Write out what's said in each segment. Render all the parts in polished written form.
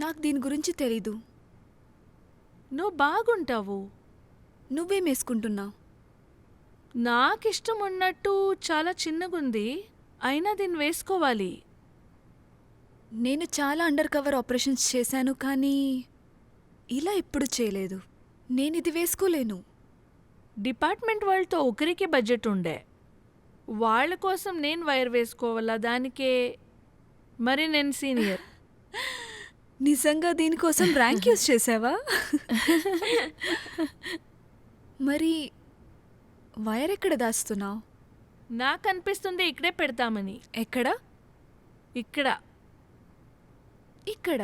నాకు దీని గురించి తెలీదు. నువ్వు బాగుంటావు. నువ్వేం వేసుకుంటున్నావు? నాకిష్టం ఉన్నట్టు చాలా చిన్నగుంది, అయినా దీన్ని వేసుకోవాలి. నేను చాలా అండర్ కవర్ ఆపరేషన్స్ చేశాను, కానీ ఇలా ఎప్పుడు చేయలేదు. నేను ఇది వేసుకోలేను. డిపార్ట్మెంట్ వాళ్ళతో ఒకరికి బడ్జెట్ ఉండే, వాళ్ళ కోసం నేను వైర్ వేసుకోవాలా దానికే. మరి నేను సీనియర్. నిజంగా దీనికోసం ర్యాంక్ యూస్ చేసావా? మరి వైర్ ఎక్కడ దాస్తున్నావు? నాకు అనిపిస్తుంది ఇక్కడే పెడతామని. ఎక్కడ? ఇక్కడ. ఇక్కడ.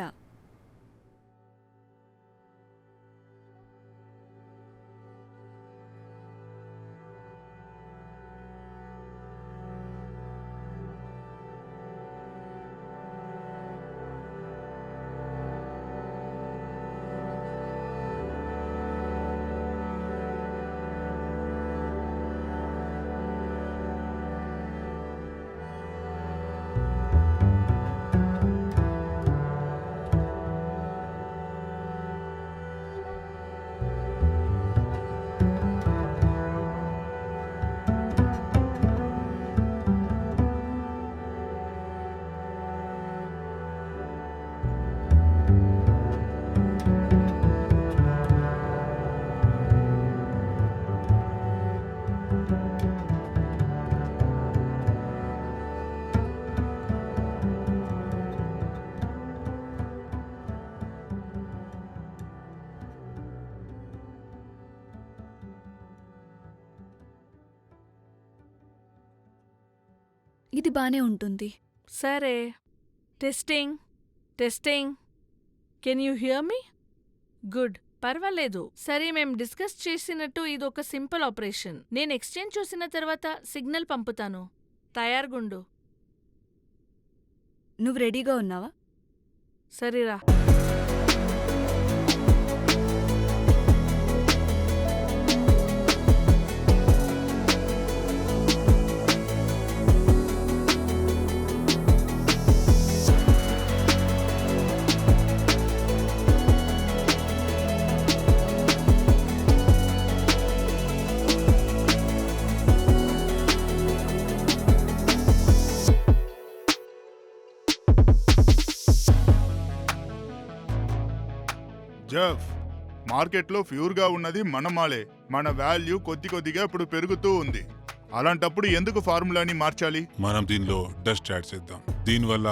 ఇది బానే ఉంటుంది. సరే, testing testing. Can you here me? Good, పర్వాలేదు. సరే, మేం డిస్కస్ చేసినట్టు ఇది ఒక సింపుల్ ఆపరేషన్. నేను ఎక్స్చేంజ్ చూసిన తర్వాత సిగ్నల్ పంపుతాను. తయారుగుండు. నువ్వు రెడీగా ఉన్నావా? సరేరా. జెఫ్, మార్కెట్లో ప్యూర్గా ఉన్నది మన మాలే. మన వాల్యూ కొద్ది కొద్దిగా ఇప్పుడు పెరుగుతూ ఉంది. అలాంటప్పుడు ఎందుకు ఫార్ములాని మార్చాలి? మనం దీనిలో డస్ట్ యాడ్ చేద్దాం. దీనివల్ల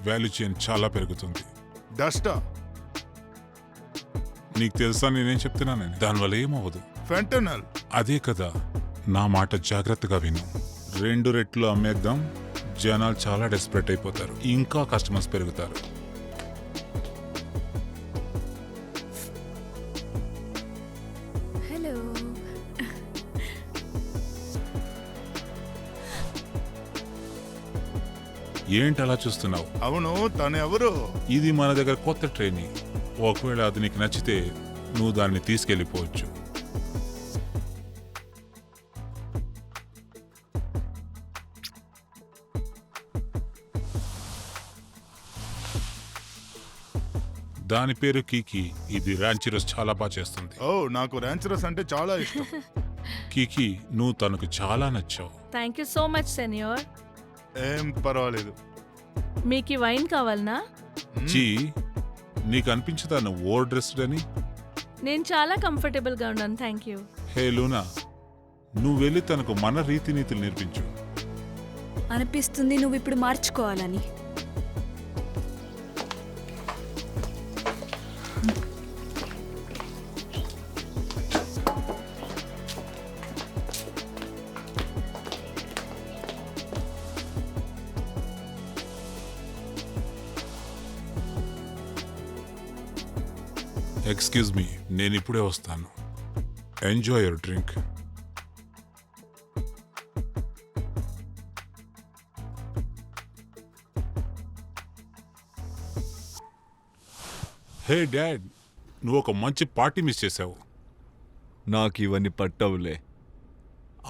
వాల్యూ చైన్ చాలా పెరుగుతుంది. డస్టా? నీకు తెలుసా నేనేం చెప్తున్నానని? దానివల్ల ఏమవ్వదు. ఫెంటనల్. అదే కదా, నా మాట జాగ్రత్తగా విను. 2 రెట్లు అమ్మేద్దాం. జనాలు చాలా డెస్పరేట్ అయిపోతారు, ఇంకా కస్టమర్స్ పెరుగుతారు. హలో. ఏంటి అలా చూస్తున్నావు? అవును, తను ఎవరు? ఇది మన దగ్గర కొత్త ట్రైనింగ్. ఒకవేళ అది నీకు నచ్చితే నువ్వు దాన్ని తీసుకెళ్ళిపోవచ్చు. దాని పేరు కీకి. ఇది ర్యాంచరస్ చాలా బాగా చేస్తుంది. ఓ, నాకు ర్యాంచరస్ అంటే చాలా ఇష్టం. కీకి, నువ్వు తనకు చాలా నచ్చావు. థ్యాంక్ యూ సో మచ్ సెన్యూర్. ఏం పర్వాలేదు. మీకు వైన్ కావాలనా? జీ, నీకు అనిపించదా నువ్వు ఓవర్ డ్రెస్డ్ అని? నేను చాలా కంఫర్టబుల్గా ఉన్నాను, థ్యాంక్ యూ. హే లూనా, నువ్వు వెళ్ళి తనకు మన రీతినీతులు నేర్పించు. అనిపిస్తుంది నువ్వు ఇప్పుడు మార్చుకోవాలని. ఎక్స్క్యూజ్ మీ, నేను ఇప్పుడే వస్తాను. Enjoy your drink. Hey dad, నువ్వు ఒక మంచి పార్టీ మిస్ చేసావు. నాకు ఇవన్నీ పట్టవులే.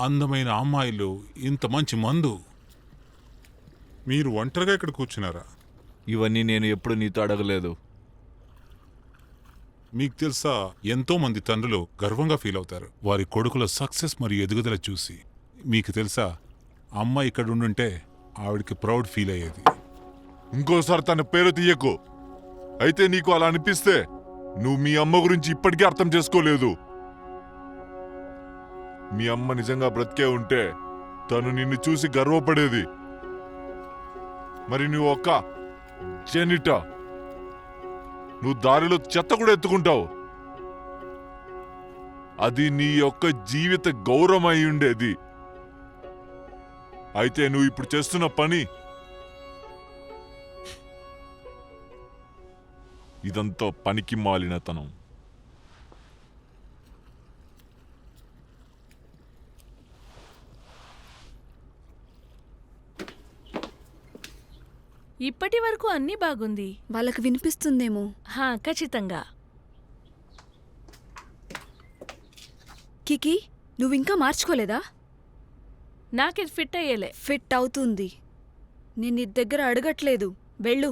అందమైన అమ్మాయిలు, ఇంత మంచి మందు. మీరు ఒంటరిగా ఇక్కడ కూర్చున్నారా? ఇవన్నీ నేను ఎప్పుడు నీతో అడగలేదు. మీకు తెలుసా, ఎంతో మంది తండ్రులు గర్వంగా ఫీల్ అవుతారు వారి కొడుకుల సక్సెస్ మరియు ఎదుగుదల చూసి. మీకు తెలుసా, అమ్మ ఇక్కడ ఉండుంటే ఆవిడికి ప్రౌడ్ ఫీల్ అయ్యేది. ఇంకోసారి తన పేరు తీయకు. అయితే నీకు అలా అనిపిస్తే నువ్వు మీ అమ్మ గురించి ఇప్పటికీ అర్థం చేసుకోలేదు. మీ అమ్మ నిజంగా బ్రతికే ఉంటే తను నిన్ను చూసి గర్వపడేది. మరి నువ్వు ఒక్క జెనిట, నువ్వు దారిలో చెత్త కూడా ఎత్తుకుంటావు. అది నీ యొక్క జీవిత గౌరవం అయి ఉండేది. అయితే నువ్వు ఇప్పుడు చేస్తున్న పని ఇదంతా పనికి మాలినతనం. ఇప్పటి వరకు అన్నీ బాగుంది. వాళ్ళకి వినిపిస్తుందేమో. హా, ఖచ్చితంగా. కికి, నువ్వింకా మార్చుకోలేదా? నాకిది ఫిట్ అయ్యేలే. ఫిట్ అవుతుంది. నేను నీ దగ్గర అడగట్లేదు, వెళ్ళు.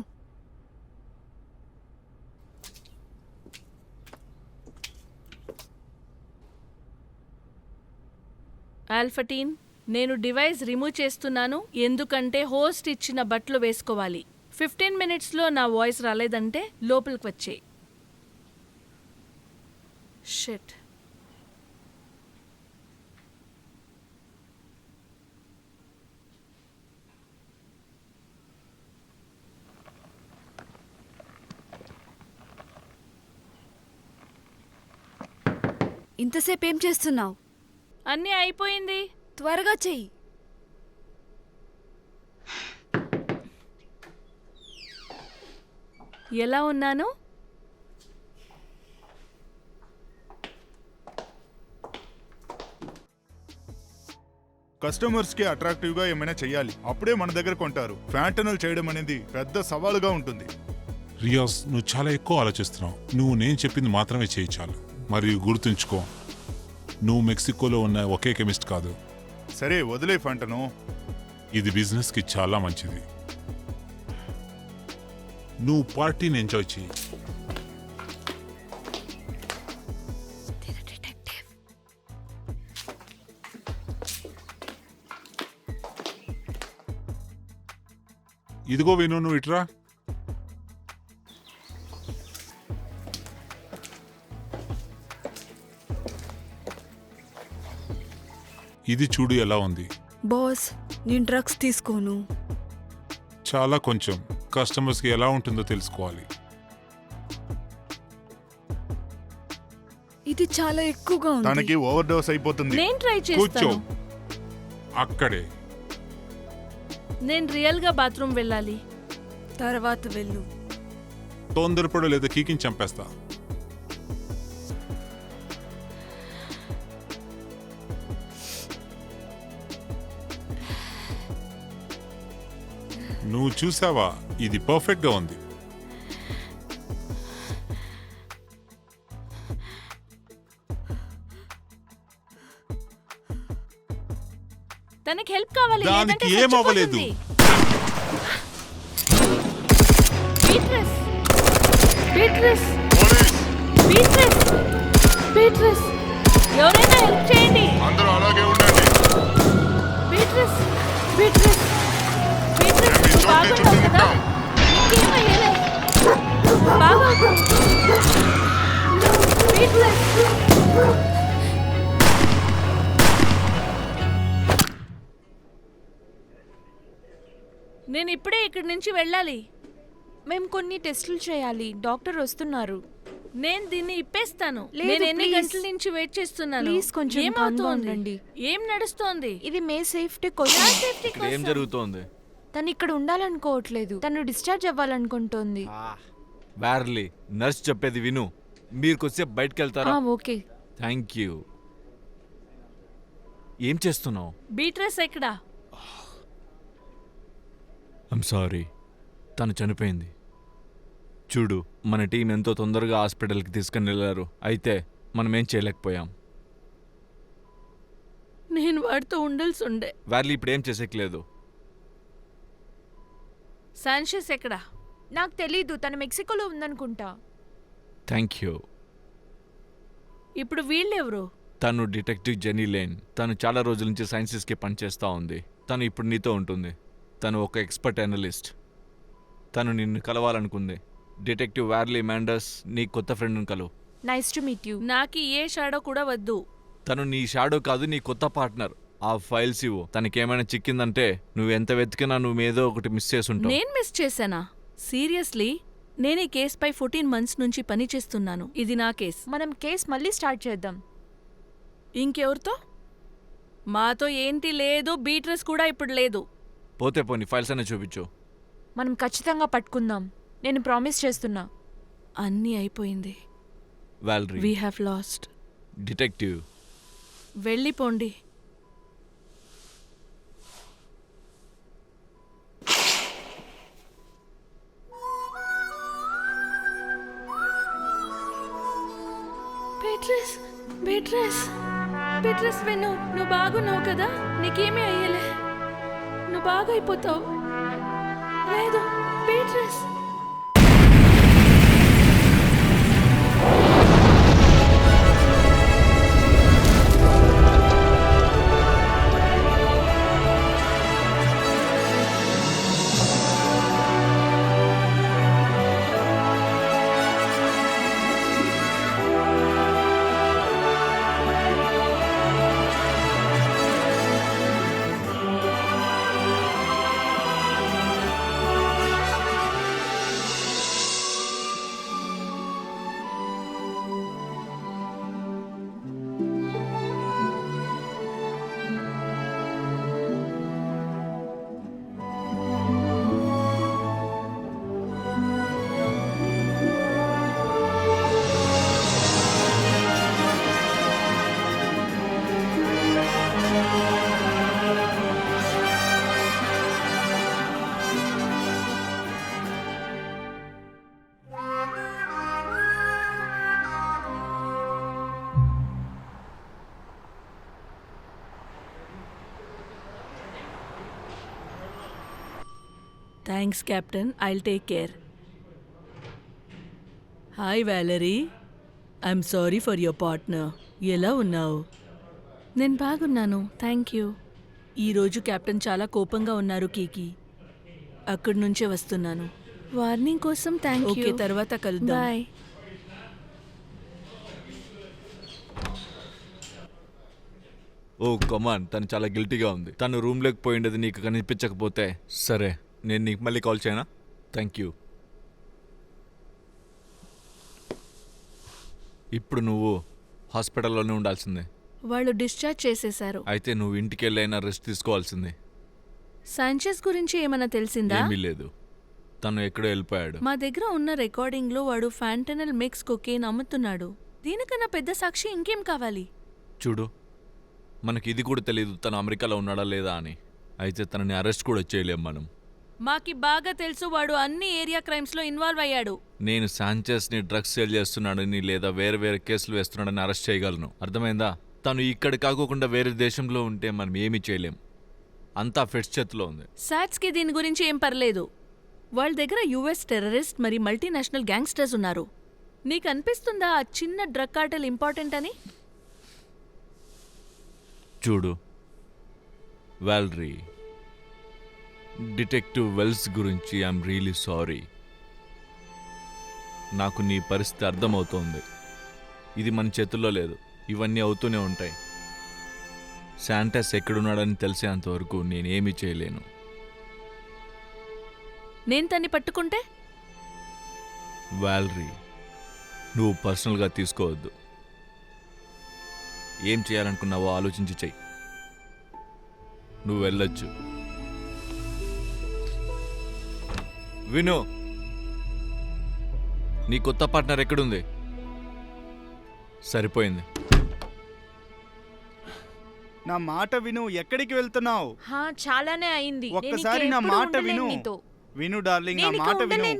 ఆల్ఫటీన్, నేను డివైస్ రిమూవ్ చేస్తున్నాను. ఎందుకంటే హోస్ట్ ఇచ్చిన బట్టలు వేసుకోవాలి. 15 minutesలో నా వాయిస్ రాలేదంటే లోపలికి వచ్చే. షిట్. ఇంతసేపు ఏం చేస్తున్నావు? అన్నీ అయిపోయింది. త్వరగా చెయ్యి. ఎలా ఉన్నాను? కస్టమర్స్ కి అట్రాక్టివ్ గా ఏమైనా చెయ్యాలి, అప్పుడే మన దగ్గర కొంటారు. ఫ్యాంటనల్ చేయడం అనేది పెద్ద సవాలుగా ఉంటుంది. రియాజ్, నువ్వు చాలా ఎక్కువ ఆలోచిస్తున్నావు. నువ్వు నేను చెప్పింది మాత్రమే చేయి చాలు. మరియు గుర్తుంచుకో, నువ్వు మెక్సికోలో ఉన్న ఒకే కెమిస్ట్ కాదు. సరే వదిలే ఫంటను. ఇది బిజినెస్కి చాలా మంచిది. నువ్వు పార్టీని ఎంజాయ్ చేయి. ఇదిగో విను, నువ్వు ఇట్రా. ఇది చూడు ఎలా ఉంది. బాస్, నేను డ్రగ్స్ తీసుకోను. చాలా కొంచెం. కస్టమర్స్కి ఎలా ఉంటుందో తెలుసుకోవాలి. ఇది చాలా ఎక్కువగా ఉంది. తనకి ఓవర్ డోస్ అయిపోతుంది. నేను ట్రై కూర్చో చేస్తాను. అక్కడే. నేను రియల్గా బాత్రూమ్ వెళ్ళాలి. తర్వాత వెళ్ళు. తొందరపడు లేదా కీకిని చంపేస్తా. నువ్వు చూసావా, ఇది పర్ఫెక్ట్ గా ఉంది. తనకి హెల్ప్ కావాలి. దానికి లేదంటే ఏం అవ్వలేదు. చచ్చిపోతుంది. బీట్రస్, బీట్రస్, బీట్రస్, బీట్రస్, ఎవరైనా హెల్ప్ చేయండి. అందరూ అలాగే ఉండండి. బీట్రస్, బీట్రస్, బీట్రస్, మేము ఈ చోటుని బాగున్నావు కదా? చుట్టుముట్టాం. ఇంకేమయ్యేలే. బాగా బీట్రస్. నేను ఇప్పుడే ఇక్కడి నుంచి వెళ్ళాలి. మేము కొన్ని టెస్టులు చేయాలి. డాక్టర్ వస్తున్నారు. నేను దీన్ని ఇప్పేస్తాను. లేదు, నేను ఎన్ని please. గంటల నుంచి వెయిట్ చేస్తున్నాను. ప్లీజ్ కొంచెం calm గా ఏమవుతోంది? ఉండండి. ఏం నడుస్తోంది? ఇది మే సేఫ్టీ నా కోసం. సేఫ్టీ ఇక్కడ ఏం కోసం. జరుగుతోంది? తను ఇక్కడ ఉండాలనుకోవట్లేదు. తను డిశ్చార్జ్ అవ్వాలనుకుంటోంది. వార్లీ, నర్స్ చెప్పేది విను. మీరు కొద్దిసేపు బయటకు వెళ్తారా? ఓకే. Thank you. ఏం చేస్తున్నావు? బీట్రస్ ఎక్కడా? ఐమ్ సారీ, తను చనిపోయింది. చూడు, మన టీం ఎంతో తొందరగా హాస్పిటల్కి తీసుకుని వెళ్ళారు. అయితే మనం ఏం చేయలేకపోయాం. నేను వాడితో ఉండాల్సి ఉండే. వార్లీ ఇప్పుడు ఏం చేసేయలేదు. సాన్షెస్ ఎక్కడా? నాకు తెలీదు. తను మెక్సికోలో ఉందనుకుంటా. Thank you. ఇప్పుడు వీళ్ళెవరు? తను డిటెక్టివ్ జెనీ లేన్. తను చాలా రోజుల నుంచి సైన్సెస్కి పనిచేస్తూ ఉంది. తను ఇప్పుడు నీతో ఉంటుంది. తను ఒక ఎక్స్పర్ట్ అనలిస్ట్. తను నిన్ను కలవాలనుకుంది. డిటెక్టివ్ వార్లీ మ్యాండర్స్, నీ కొత్త ఫ్రెండ్ని కలువు. Nice to meet you. నాకు ఏ షాడో కూడా వద్దు. తను నీ షాడో కాదు, నీ కొత్త పార్ట్నర్. ఆ ఫైల్స్ ఇవ్వు. తనకేమైనా చిక్కిందంటే నువ్వు ఎంత వెతికినా నువ్వు ఏదో ఒకటి మిస్ చేసుంటావు. నేను మిస్ చేశానా? సీరియస్లీ, నేను ఈ కేసుపై 14 months నుంచి పని చేస్తున్నాను. ఇది నా కేస్. మనం కేస్ మళ్ళీ స్టార్ట్ చేద్దాం. ఇంకెవరితో? మాతో ఏంటి లేదు, బీట్రెస్ కూడా ఇప్పుడు లేదు. పోతే పోని ఫైల్స్ అనే చూపించు. మనం ఖచ్చితంగా పట్టుకుందాం. నేను ప్రామిస్ చేస్తున్నా. అన్నీ అయిపోయింది. వాలరీ, వీ హ్యావ్ లాస్ట్. డిటెక్టివ్. వెళ్ళిపోండి. బీట్రెస్, బీట్రెస్, బీట్రెస్ విను, నువ్వు బాగున్నావు కదా? నీకేమీ అయ్యలే. నువ్వు బాగా అయిపోతావు. లేదు Beatrice. Thanks captain, I'll take care. Hi Valerie, I'm sorry for your partner. ఎలా ఉన్నావు? నేను బాగున్నాను, థ్యాంక్ యూ. ఈరోజు కెప్టెన్ చాలా కోపంగా ఉన్నారు కీకి. అక్కడి నుంచే వస్తున్నాను. వార్నింగ్ కోసం థ్యాంక్ యూ. ఓకే, తర్వాత కలుద్దాం. బాయ్. ఓ కమాన్, తను చాలా గిల్టీగా ఉంది. తను రూమ్లోకి పోయిండేది నీకు కనిపించకపోతే సరే, నేను నీకు మళ్ళీ కాల్ చేయనా? Thank you. ఇప్పుడు నువ్వు హాస్పిటల్లోనే ఉండాల్సిందే. వాళ్ళు డిశ్చార్జ్ చేసేశారు. అయితే నువ్వు ఇంటికి వెళ్ళైనా రెస్ట్ తీసుకోవాల్సిందే. సాంచెస్ గురించి ఏమైనా తెలిసిందా? ఏమీ లేదు, తను ఎక్కడో వెళ్ళిపోయాడు. మా దగ్గర ఉన్న రికార్డింగ్లో వాడు ఫ్యాంటనల్ మిక్స్ కొకేన్ అమ్ముతున్నాడు. దీనికన్నా పెద్ద సాక్షి ఇంకేం కావాలి? చూడు, మనకి ఇది కూడా తెలియదు తను అమెరికాలో ఉన్నాడా లేదా అని. అయితే తనని అరెస్ట్ కూడా చేయలేం మనం. మాకి బాగా తెలుసు, వాడు అన్ని ఏరియా క్రైమ్స్లో ఇన్వాల్వ్ అయ్యాడు. నేను సాంచెస్ని డ్రగ్స్ సేల్ చేస్తున్నాడని లేదా వేరే వేరే కేసులు వేస్తున్నాడని అరెస్ట్ చేయగలను. అర్థమైందా? తను ఇక్కడ కాకోకుండా వేరే దేశంలో ఉంటే మనం ఏమీ చేయలేం. అంతా ఫెడ్స్ చేతిలో ఉంది. సాట్స్కి దీని గురించి ఏం పర్లేదు. వాళ్ళ దగ్గర యుఎస్ టెర్రరిస్ట్ మరి మల్టీనేషనల్ గ్యాంగ్స్టర్స్ ఉన్నారు. నీకు అనిపిస్తుందా ఆ చిన్న డ్రగ్ కార్టెల్ ఇంపార్టెంట్ అని? చూడు వాలరీ, డిటెక్టివ్ వెల్స్ గురించి ఐఎమ్ రియలీ సారీ. నాకు నీ పరిస్థితి అర్థమవుతోంది. ఇది మన చేతుల్లో లేదు. ఇవన్నీ అవుతూనే ఉంటాయి. శాంటాస్ ఎక్కడున్నాడని తెలిసేంతవరకు నేనేమీ చేయలేను. నేను తన్ని పట్టుకుంటే? వాలరీ, నువ్వు పర్సనల్గా తీసుకోవద్దు. ఏం చేయాలనుకున్నావో ఆలోచించి చెయ్యి. నువ్వు వెళ్ళొచ్చు. విను, నీ కొత్త పార్ట్నర్ ఎక్కడుంది? సరిపోయింది. నా మాట విను. ఎక్కడికి వెళ్తున్నావు? చాలానే అయింది. ఒక్కసారి నా మాట విను. విను డార్లింగ్, నా మాట విను.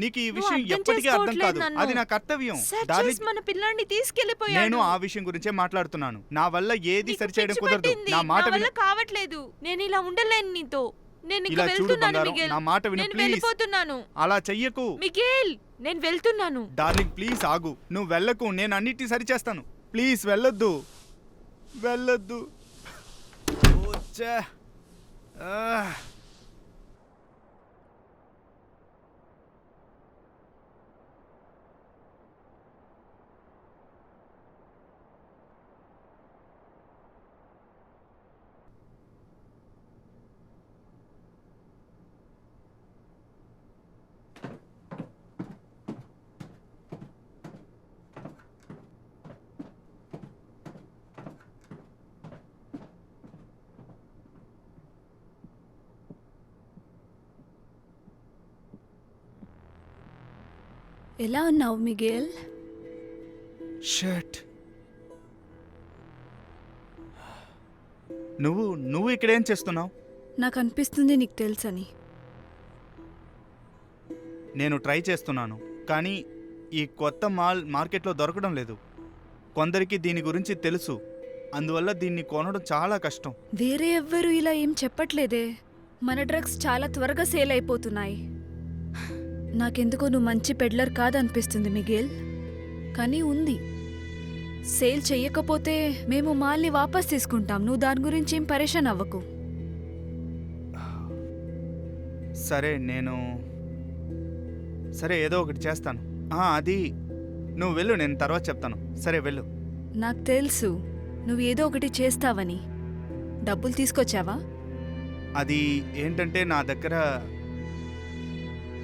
నీకు ఈ విషయం ఎప్పటికీ అర్థం కాదు. అది నా కర్తవ్యం. మన పిల్లాన్ని తీసుకెళ్లిపోయాడు. నేను ఆ విషయం గురించే మాట్లాడుతున్నాను. నా వల్ల ఏది సరి చేయడం కుదరదు. నా మాట విను. కావట్లేదు. నేను ఇలా ఉండలేను నీతో. నేను ఇలా చూడు బంగారం, నా మాట విను ప్లీజ్. అలా చెయ్యకు మిగేల్. నేను వెళ్తున్నాను. డార్లింగ్ ప్లీజ్ ఆగు. నువ్వు వెళ్ళకు. నేను అన్నిటినీ సరి చేస్తాను. ప్లీజ్ వెళ్ళొద్దు, వెళ్ళొద్దు. ఓ, ఛే. ఆ. ఎలా ఉన్నావు మిగేల్? షట్. నువ్వు ఇక్కడేం చేస్తున్నావు? నాకు అనిపిస్తుంది నీకు తెలుసని. నేను ట్రై చేస్తున్నాను, కానీ ఈ కొత్త మాల్ మార్కెట్లో దొరకడం లేదు. కొందరికి దీని గురించి తెలుసు, అందువల్ల దీన్ని కొనడం చాలా కష్టం. వేరే ఎవ్వరూ ఇలా ఏం చెప్పట్లేదే. మన డ్రగ్స్ చాలా త్వరగా సేల్ అయిపోతున్నాయి. నాకెందుకో నువ్వు మంచి పెడ్లర్ కాదనిపిస్తుంది మిగేల్. కానీ ఉంది. సేల్ చెయ్యకపోతే మేము మాల్ని వాపస్ తీసుకుంటాం. నువ్వు దాని గురించి ఏం పరేషాన్ అవ్వకు. సరే ఏదో ఒకటి చేస్తాను. అది నువ్వు వెళ్ళు, నేను తర్వాత చెప్తాను. సరే వెళ్ళు. నాకు తెలుసు నువ్వు ఏదో ఒకటి చేస్తావని. డబ్బులు తీసుకొచ్చావా? అది ఏంటంటే నా దగ్గర.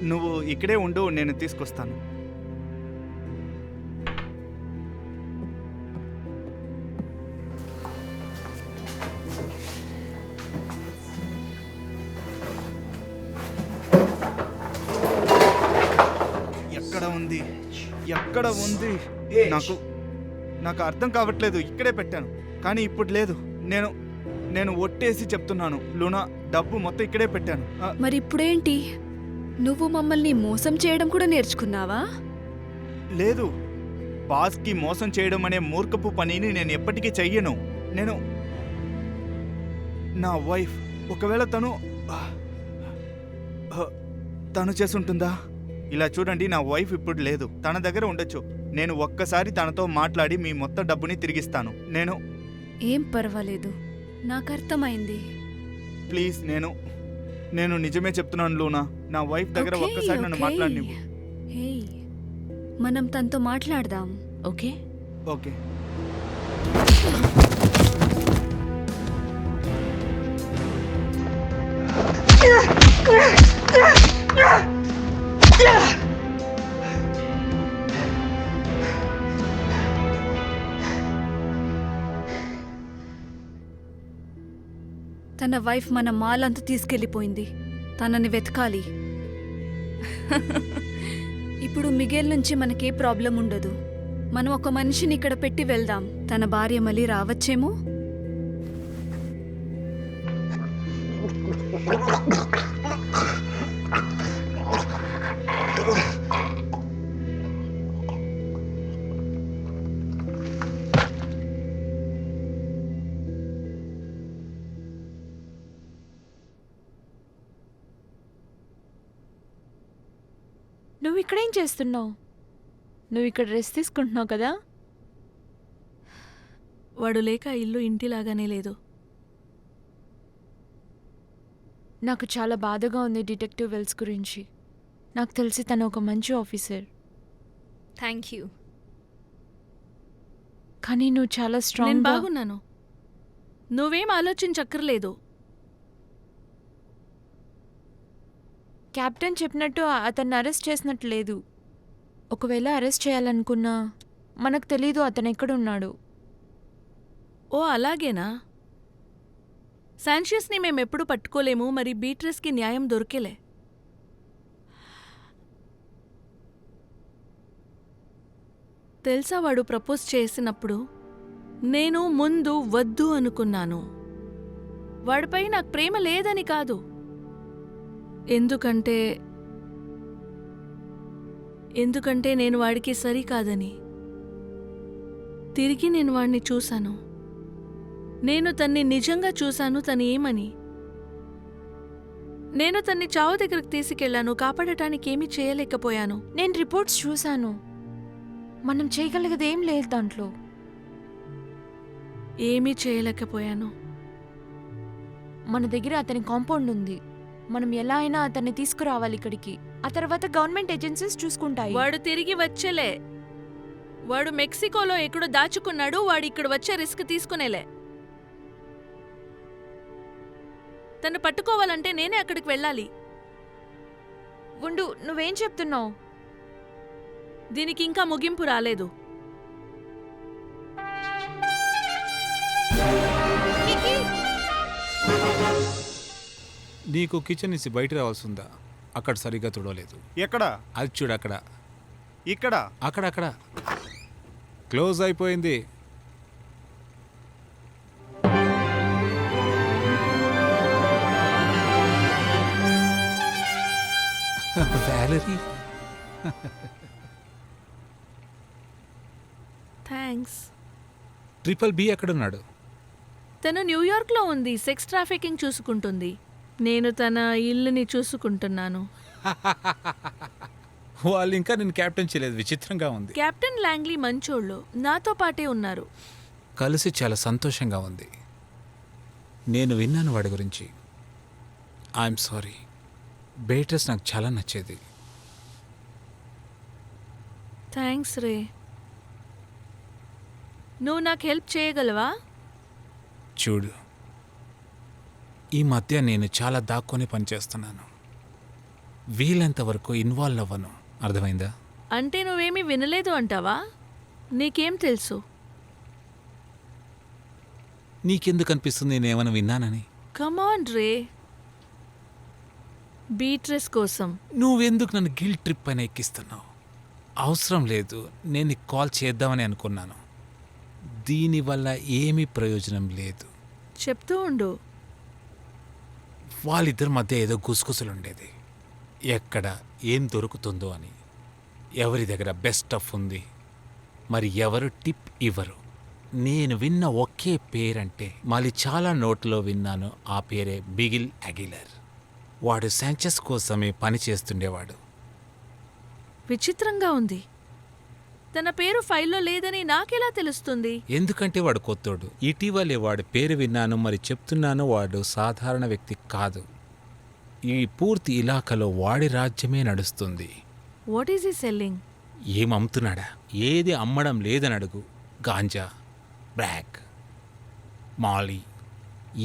నువ్వు ఇక్కడే ఉండు, నేను తీసుకొస్తాను. ఎక్కడ ఉంది? నాకు అర్థం కావట్లేదు. ఇక్కడే పెట్టాను, కానీ ఇప్పుడు లేదు. నేను ఒట్టేసి చెప్తున్నాను లూనా, డబ్బు మొత్తం ఇక్కడే పెట్టాను. మరి ఇప్పుడేంటి? నువ్వు మమ్మల్ని మోసం చేయడం కూడా నేర్చుకున్నావా? లేదు, బాస్కి మోసం చేయడం అనే మూర్ఖపు పనిని నేను ఎప్పటికీ చెయ్యను. నా వైఫ్, ఒకవేళ తను చేసుంటుందా? ఇలా చూడండి, నా వైఫ్ ఇప్పుడు లేదు, తన దగ్గర ఉండొచ్చు. నేను ఒక్కసారి తనతో మాట్లాడి మీ మొత్తం డబ్బుని తిరిగిస్తాను. ఏం పర్వాలేదు, నాకు అర్థమైంది. ప్లీజ్, నేను నిజమే చెప్తున్నాను లూనా. నా వైఫ్ దగ్గర ఒక్కసారి నన్ను మాట్లాడినివ్వు. హే, మనం తనతో మాట్లాడదాం. Okay okay. తన వైఫ్ మన మాల్ అంతా తీసుకెళ్ళిపోయింది. తనని వెతకాలి. ఇప్పుడు మిగేల్ నుంచి మనకే ప్రాబ్లం ఉండదు. మనం ఒక మనిషిని ఇక్కడ పెట్టి వెళ్దాం. తన భార్య మళ్ళీ రావచ్చేమో. నువ్వు ఇక్కడేం చేస్తున్నావు? నువ్వు ఇక్కడ రెస్ట్ తీసుకుంటున్నావు కదా? వాడు లేక ఇల్లు ఇంటిలాగానే లేదు. నాకు చాలా బాధగా ఉంది డిటెక్టివ్ వెల్స్ గురించి. నాకు తెలిసి తను ఒక మంచి ఆఫీసర్. Thank you. కానీ నువ్వు చాలా నేను స్ట్రాంగ్. బాగున్నాను, నువ్వేం ఆలోచించక్కర్లేదు. కెప్టెన్ చెప్పినట్టు అతన్ని అరెస్ట్ చేసినట్టు లేదు. ఒకవేళ అరెస్ట్ చేయాలనుకున్నా మనకు తెలీదు అతను ఎక్కడున్నాడు. ఓ అలాగేనా? శాన్షియస్ని మేమెప్పుడు పట్టుకోలేము, మరి బీట్రస్కి న్యాయం దొరికేలే. తెలుసా, వాడు ప్రపోజ్ చేసినప్పుడు నేను ముందు వద్దు అనుకున్నాను. వాడిపై నాకు ప్రేమ లేదని కాదు, ఎందుకంటే నేను వాడికి సరికాదని. తిరిగి నేను వాడిని చూశాను. నేను తన్ని నిజంగా చూశాను. తను ఏమని. నేను తన్ని చావు దగ్గరకు తీసుకెళ్లాను. కాపాడటానికి ఏమీ చేయలేకపోయాను. నేను రిపోర్ట్స్ చూశాను. మనం చేయగలిగేది ఏం లేదు దాంట్లో. ఏమీ చేయలేకపోయాను. మన దగ్గర అతని కాంపౌండ్ ఉంది. మనం ఎలా అయినా అతన్ని తీసుకురావాలి ఇక్కడికి. ఆ తర్వాత గవర్నమెంట్ ఏజెన్సీస్ చూసుకుంటాయి. వాడు తిరిగి వచ్చేలే. వాడు మెక్సికోలో ఎక్కడో దాచుకున్నాడు. వాడు ఇక్కడ వచ్చే రిస్క్ తీసుకునేలే. తను పట్టుకోవాలంటే నేనే అక్కడికి వెళ్ళాలి. ఉండు, నువ్వేం చెప్తున్నావు? దీనికి ఇంకా ముగింపు రాలేదు. నీకు కిచెన్ నుంచి బయట రావాల్సిందా? అక్కడ సరిగ్గా తుడవలేదు. ఎక్కడ? అది చూడు అక్కడ ఇక్కడ? అక్కడ క్లోజ్ అయిపోయింది. వ్యాలరీ, థ్యాంక్స్. ట్రిపుల్ బి ఎక్కడున్నాడు? తను న్యూయార్క్లో ఉంది. సెక్స్ ట్రాఫికింగ్ చూసుకుంటుంది. నేను తన ఇల్లుని చూసుకుంటున్నాను. వాళ్ళు ఇంకా నేను క్యాప్టెన్ చేయలేదు. విచిత్రంగా ఉంది. కెప్టెన్ లాంగ్లీ మంచోళ్ళు. నాతో పాటే ఉన్నారు. కలిసి చాలా సంతోషంగా ఉంది. నేను విన్నాను వాడి గురించి. I'm sorry. బేటర్స్ నాకు చాలా నచ్చేది. థ్యాంక్స్ రే. నువ్వు నాకు హెల్ప్ చేయగలవా? చూడు, ఈ మధ్య నేను చాలా దాక్కొని పనిచేస్తున్నాను. వీలైనంత వరకు ఇన్వాల్వ్ అవ్వను. అర్థమైందా? అంటే నువ్వేమీ వినలేదు అంటావా? నీకేం తెలుసు? నీకెందుకు అనిపిస్తుంది నేనేమైనా విన్నానని? కమాన్ రే. బీట్రెస్ కోసం. నువ్వెందుకు నన్ను గిల్ ట్రిప్ పైన ఎక్కిస్తున్నావు? అవసరం లేదు. నేను నీకు కాల్ చేద్దామని అనుకున్నాను. దీనివల్ల ఏమీ ప్రయోజనం లేదు. చెప్తూ ఉండు. వాళ్ళిద్దరి మధ్య ఏదో గుసగుసలుండేది. ఎక్కడ ఏం దొరుకుతుందో అని. ఎవరి దగ్గర బెస్ట్ స్టఫ్ ఉంది, మరి ఎవరు టిప్ ఇవ్వరు. నేను విన్న ఒకే పేరంటే మళ్ళీ చాలా నోట్లో విన్నాను. ఆ పేరే బిగిల్ అగిలర్. వాడు శాంచెస్ కోసమే పని చేస్తుండేవాడు. విచిత్రంగా ఉంది. తన పేరు ఫైల్లో లేదని నాకెలా తెలుస్తుంది? ఎందుకంటే వాడు కొత్తోడు. ఇటీవలే వాడి పేరు విన్నాను, మరి చెప్తున్నాను, వాడు సాధారణ వ్యక్తి కాదు. ఈ పూర్తి ఇలాకాలో వాడి రాజ్యమే నడుస్తుంది. వాట్ ఈజ్ ఈ సెల్లింగ్? ఏం అమ్ముతున్నాడా? ఏది అమ్మడం లేదని అడుగు. గాంజా, బ్రాక్, మాలీ,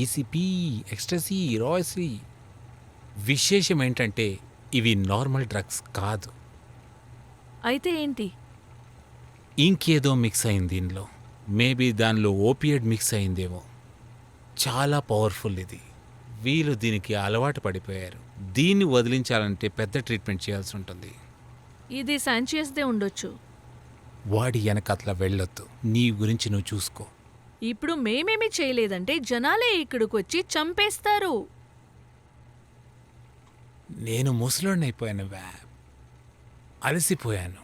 ఈసీపీ, ఎక్స్టసీ, రాయసీ. విశేషం ఏంటంటే ఇవి నార్మల్ డ్రగ్స్ కాదు. అయితే ఏంటి? ఇంకేదో మిక్స్ అయింది దీనిలో. మేబీ దానిలో ఓపియడ్ మిక్స్ అయిందేమో. చాలా పవర్ఫుల్ ఇది. వీళ్ళు దీనికి అలవాటు పడిపోయారు. దీన్ని వదిలించాలంటే పెద్ద ట్రీట్మెంట్ చేయాల్సి ఉంటుంది. ఇది సాంచియస్దే ఉండొచ్చు. వాడి వెనకట్లా వెళ్ళొద్దు. నీ గురించి నువ్వు చూసుకో. ఇప్పుడు మేమేమీ చేయలేదంటే జనాలే ఇక్కడికి వచ్చి చంపేస్తారు. నేను ముసలోడినైపోయాను. అలసిపోయాను.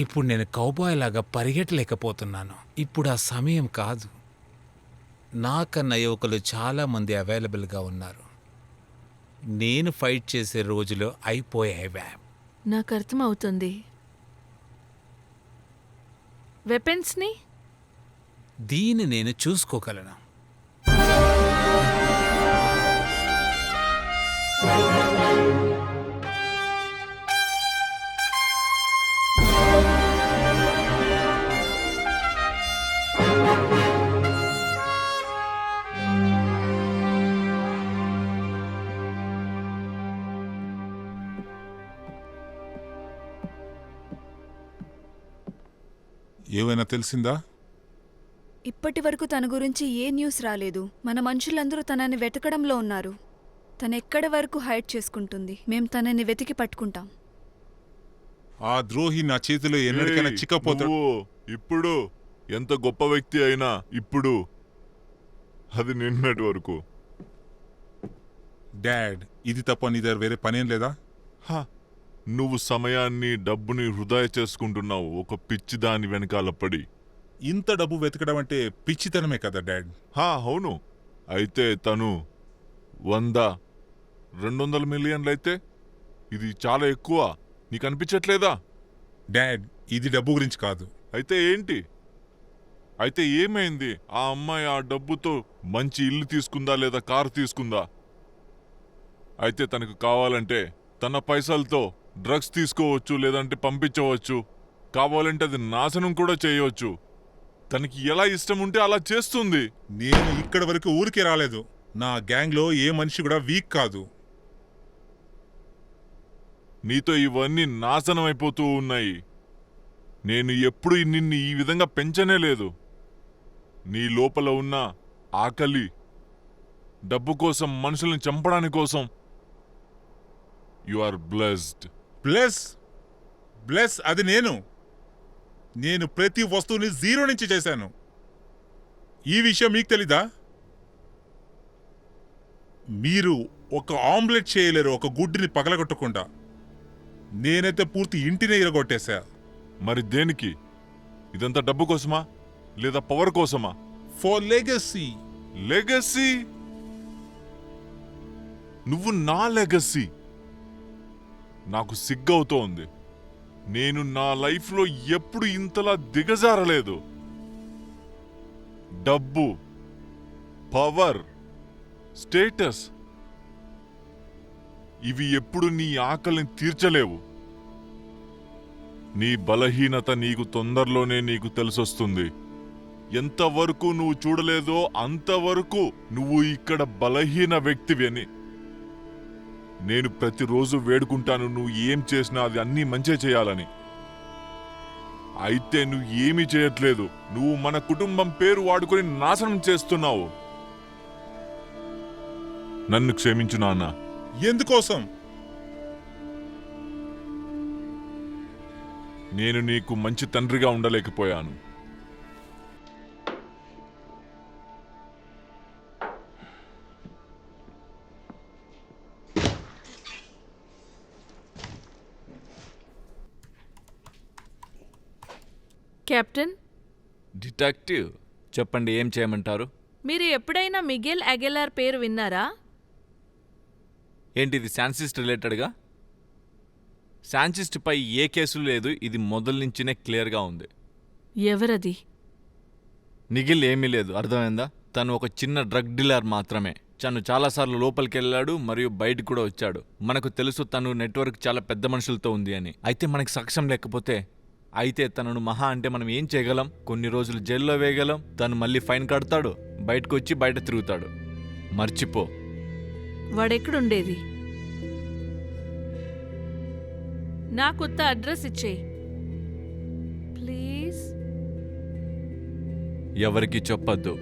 ఇప్పుడు నేను కౌబాయ్ లాగా పరిగెట్టలేకపోతున్నాను. ఇప్పుడు ఆ సమయం కాదు. నాకన్నా యువకులు చాలామంది అవైలబుల్గా ఉన్నారు. నేను ఫైట్ చేసే రోజులు అయిపోయాయి. నాకు అర్థమవుతుంది. వెపన్స్ని దీన్ని నేను చూసుకోగలను. ఏమైనా తెలిసిందా? ఇప్పటి వరకు తన గురించి ఏ న్యూస్ రాలేదు. మన మనుషులందరూ తనని వెతకడంలో ఉన్నారు. తనెక్కడి వరకు హైడ్ చేసుకుంటుంది. మేం తనని వెతికి పట్టుకుంటాం. ఆ ద్రోహి నా చేతిలో ఎన్నటికైనా ఏయ్, చిక్కపోతాడు. నువ్వు ఇప్పుడు ఎంత గొప్ప వ్యక్తి అయినా ఇప్పుడు అది నిన్నటి వరకు. డాడ్, ఇది తప్ప నీ దగ్గర వేరే పనేం లేదా? హ, నువ్వు సమయాన్ని డబ్బుని వృధా చేసుకుంటున్నావు ఒక పిచ్చి దాని వెనకాల పడి. ఇంత డబ్బు వెతకడం అంటే పిచ్చితనమే కదా డాడ్. అవును. అయితే తను 100-200 మిలియన్లయితే ఇది చాలా ఎక్కువ. నీకు అనిపించట్లేదా? డాడ్, ఇది డబ్బు గురించి కాదు. అయితే ఏంటి? అయితే ఏమైంది? ఆ అమ్మాయి ఆ డబ్బుతో మంచి ఇల్లు తీసుకుందా లేదా కారు తీసుకుందా? అయితే తనకు కావాలంటే తన పైసలతో డ్రగ్స్ తీసుకోవచ్చు, లేదంటే పంపించవచ్చు, కావాలంటే అది నాశనం కూడా చేయవచ్చు. తనకి ఎలా ఇష్టం ఉంటే అలా చేస్తుంది. నేను ఇక్కడి వరకు ఊరికే రాలేదు. నా గ్యాంగ్లో ఏ మనిషి కూడా వీక్ కాదు. నీతో ఇవన్నీ నాశనం అయిపోతూ ఉన్నాయి. నేను ఎప్పుడు నిన్ను ఈ విధంగా పెంచనే లేదు. నీ లోపల ఉన్న ఆకలి, డబ్బు కోసం, మనుషుల్ని చంపడానికి కోసం. You are blessed. బ్లెస్ అది నేను ప్రతి వస్తువుని జీరో నుంచి చేశాను. ఈ విషయం మీకు తెలీదా? మీరు ఒక ఆమ్లెట్ చేయలేరు ఒక గుడ్డిని పగలగొట్టకుండా. నేనైతే పూర్తి ఇంటిని ఇరగొట్టేశా. మరి దేనికి? ఇదంతా డబ్బు కోసమా లేదా పవర్ కోసమా? For legacy. లెగసీ? నువ్వు నా లెగసీ. నాకు సిగ్గవుతోంది. నేను నా లైఫ్లో ఎప్పుడు ఇంతలా దిగజారలేదు. డబ్బు, పవర్, స్టేటస్ ఇవి ఎప్పుడు నీ ఆకలిని తీర్చలేవు. నీ బలహీనత నీకు తొందరలోనే నీకు తెలిసొస్తుంది. ఎంతవరకు నువ్వు చూడలేదో అంతవరకు నువ్వు ఇక్కడ బలహీన వ్యక్తివి అని. నేను ప్రతిరోజు వేడుకుంటాను నువ్వు ఏం చేసినా అది అన్నీ మంచే చేయాలని. అయితే నువ్వు ఏమీ చేయట్లేదు. నువ్వు మన కుటుంబం పేరు వాడుకొని నాశనం చేస్తున్నావు. నన్ను క్షమించు నాన్న. ఎందుకోసం? నేను నీకు మంచి తండ్రిగా ఉండలేకపోయాను. కెప్టెన్, డిటెక్టివ్, చెప్పండి, ఏం చేయమంటారు? మీరు ఎప్పుడైనా మిగెల్ అగెలార్ పేరు విన్నారా? ఏంటి ఇది శాన్సిస్ట్ రిలేటెడ్గా? శాన్సిస్ట్పై ఏ కేసు లేదు. ఇది మొదలు నుంచినే క్లియర్గా ఉంది. ఎవరది? నిగిల్ ఏమీ లేదు, అర్థమైందా? తను ఒక చిన్న డ్రగ్ డీలర్ మాత్రమే. తను చాలాసార్లు లోపలికెళ్ళాడు మరియు బయటకు కూడా వచ్చాడు. మనకు తెలుసు తను నెట్వర్క్ చాలా పెద్ద మనుషులతో ఉంది అని. అయితే మనకి సాక్ష్యం లేకపోతే, అయితే తనను మహా అంటే మనం ఏం చేయగలం? కొన్ని రోజులు జైల్లో వేయగలం. తను మళ్ళీ ఫైన్ కడతాడు, బయటకు వచ్చి బయట తిరుగుతాడు. మర్చిపో. వాడెక్కడుండేది? నా కొత్త అడ్రస్ ఇచ్చేయి ప్లీజ్. ఎవరికి చెప్పొద్దు.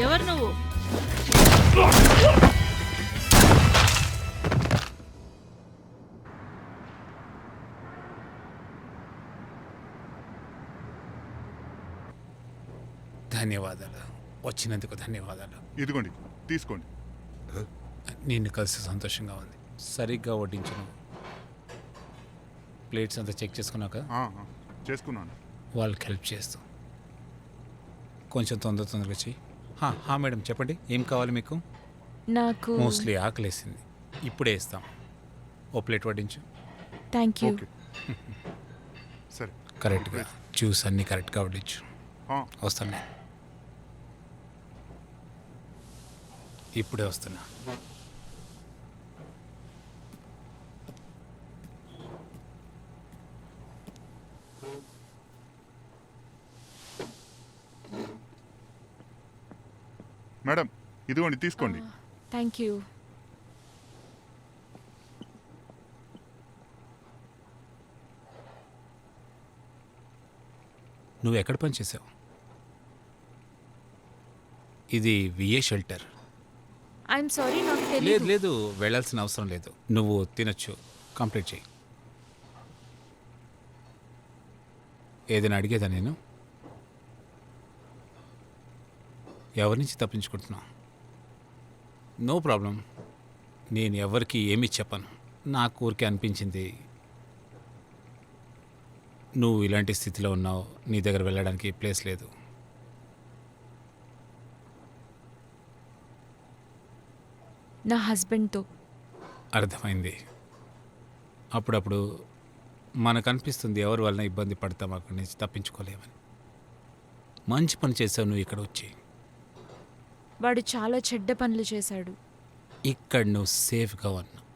ఎవరు నువ్వు? ధన్యవాదాలు, వచ్చినందుకు ధన్యవాదాలు. ఇదిగోండి, తీసుకోండి. నిన్ను కలిసి సంతోషంగా ఉంది. సరిగ్గా వడ్డించను. ప్లేట్స్ అంతా చెక్ చేసుకున్నాక చేసుకున్నాను. వాళ్ళకి హెల్ప్ చేస్తూ కొంచెం తొందరగా చెయ్యి. మేడం చెప్పండి, ఏం కావాలి మీకు? నాకు మోస్ట్లీ ఆకలేసింది, ఇప్పుడే ఇస్తాం. ఓ ప్లేట్ వడ్డించు. Thank you. ఓకే, సరే. కరెక్ట్గా జ్యూస్ అన్నీ కరెక్ట్గా వడ్డించు. ఆ, వస్తాను నేను. ఇప్పుడే వస్తున్నా. మేడం ఇదిగోండి తీసుకోండి. Thank you. నువ్వు ఎక్కడ పని చేసావు? ఇది విఏ షెల్టర్. ఐఎమ్ సారీ, నాకు లేదు తెలియదు. లేదు, వెళ్ళాల్సిన అవసరం లేదు. నువ్వు తినొచ్చు. కంప్లీట్ చేయి. ఏదైనా అడిగేదా నేను? ఎవరి నుంచి తప్పించుకుంటున్నావు? No problem. నేను ఎవరికి ఏమీ చెప్పను. నాకు ఊరికే అనిపించింది నువ్వు ఇలాంటి స్థితిలో ఉన్నావు, నీ దగ్గర వెళ్ళడానికి ప్లేస్ లేదు. నా హస్బెండ్తో. అర్థమైంది. అప్పుడప్పుడు మనకు అనిపిస్తుంది ఎవరి వలన ఇబ్బంది పడతాం అక్కడి నుంచి తప్పించుకోలేమని. మంచి పని చేసావు నువ్వు ఇక్కడ వచ్చి. వాడు చాలా చెడ్డ పనులు చేశాడు. ఇక్కడ నువ్వు సేఫ్గా ఉన్నావు.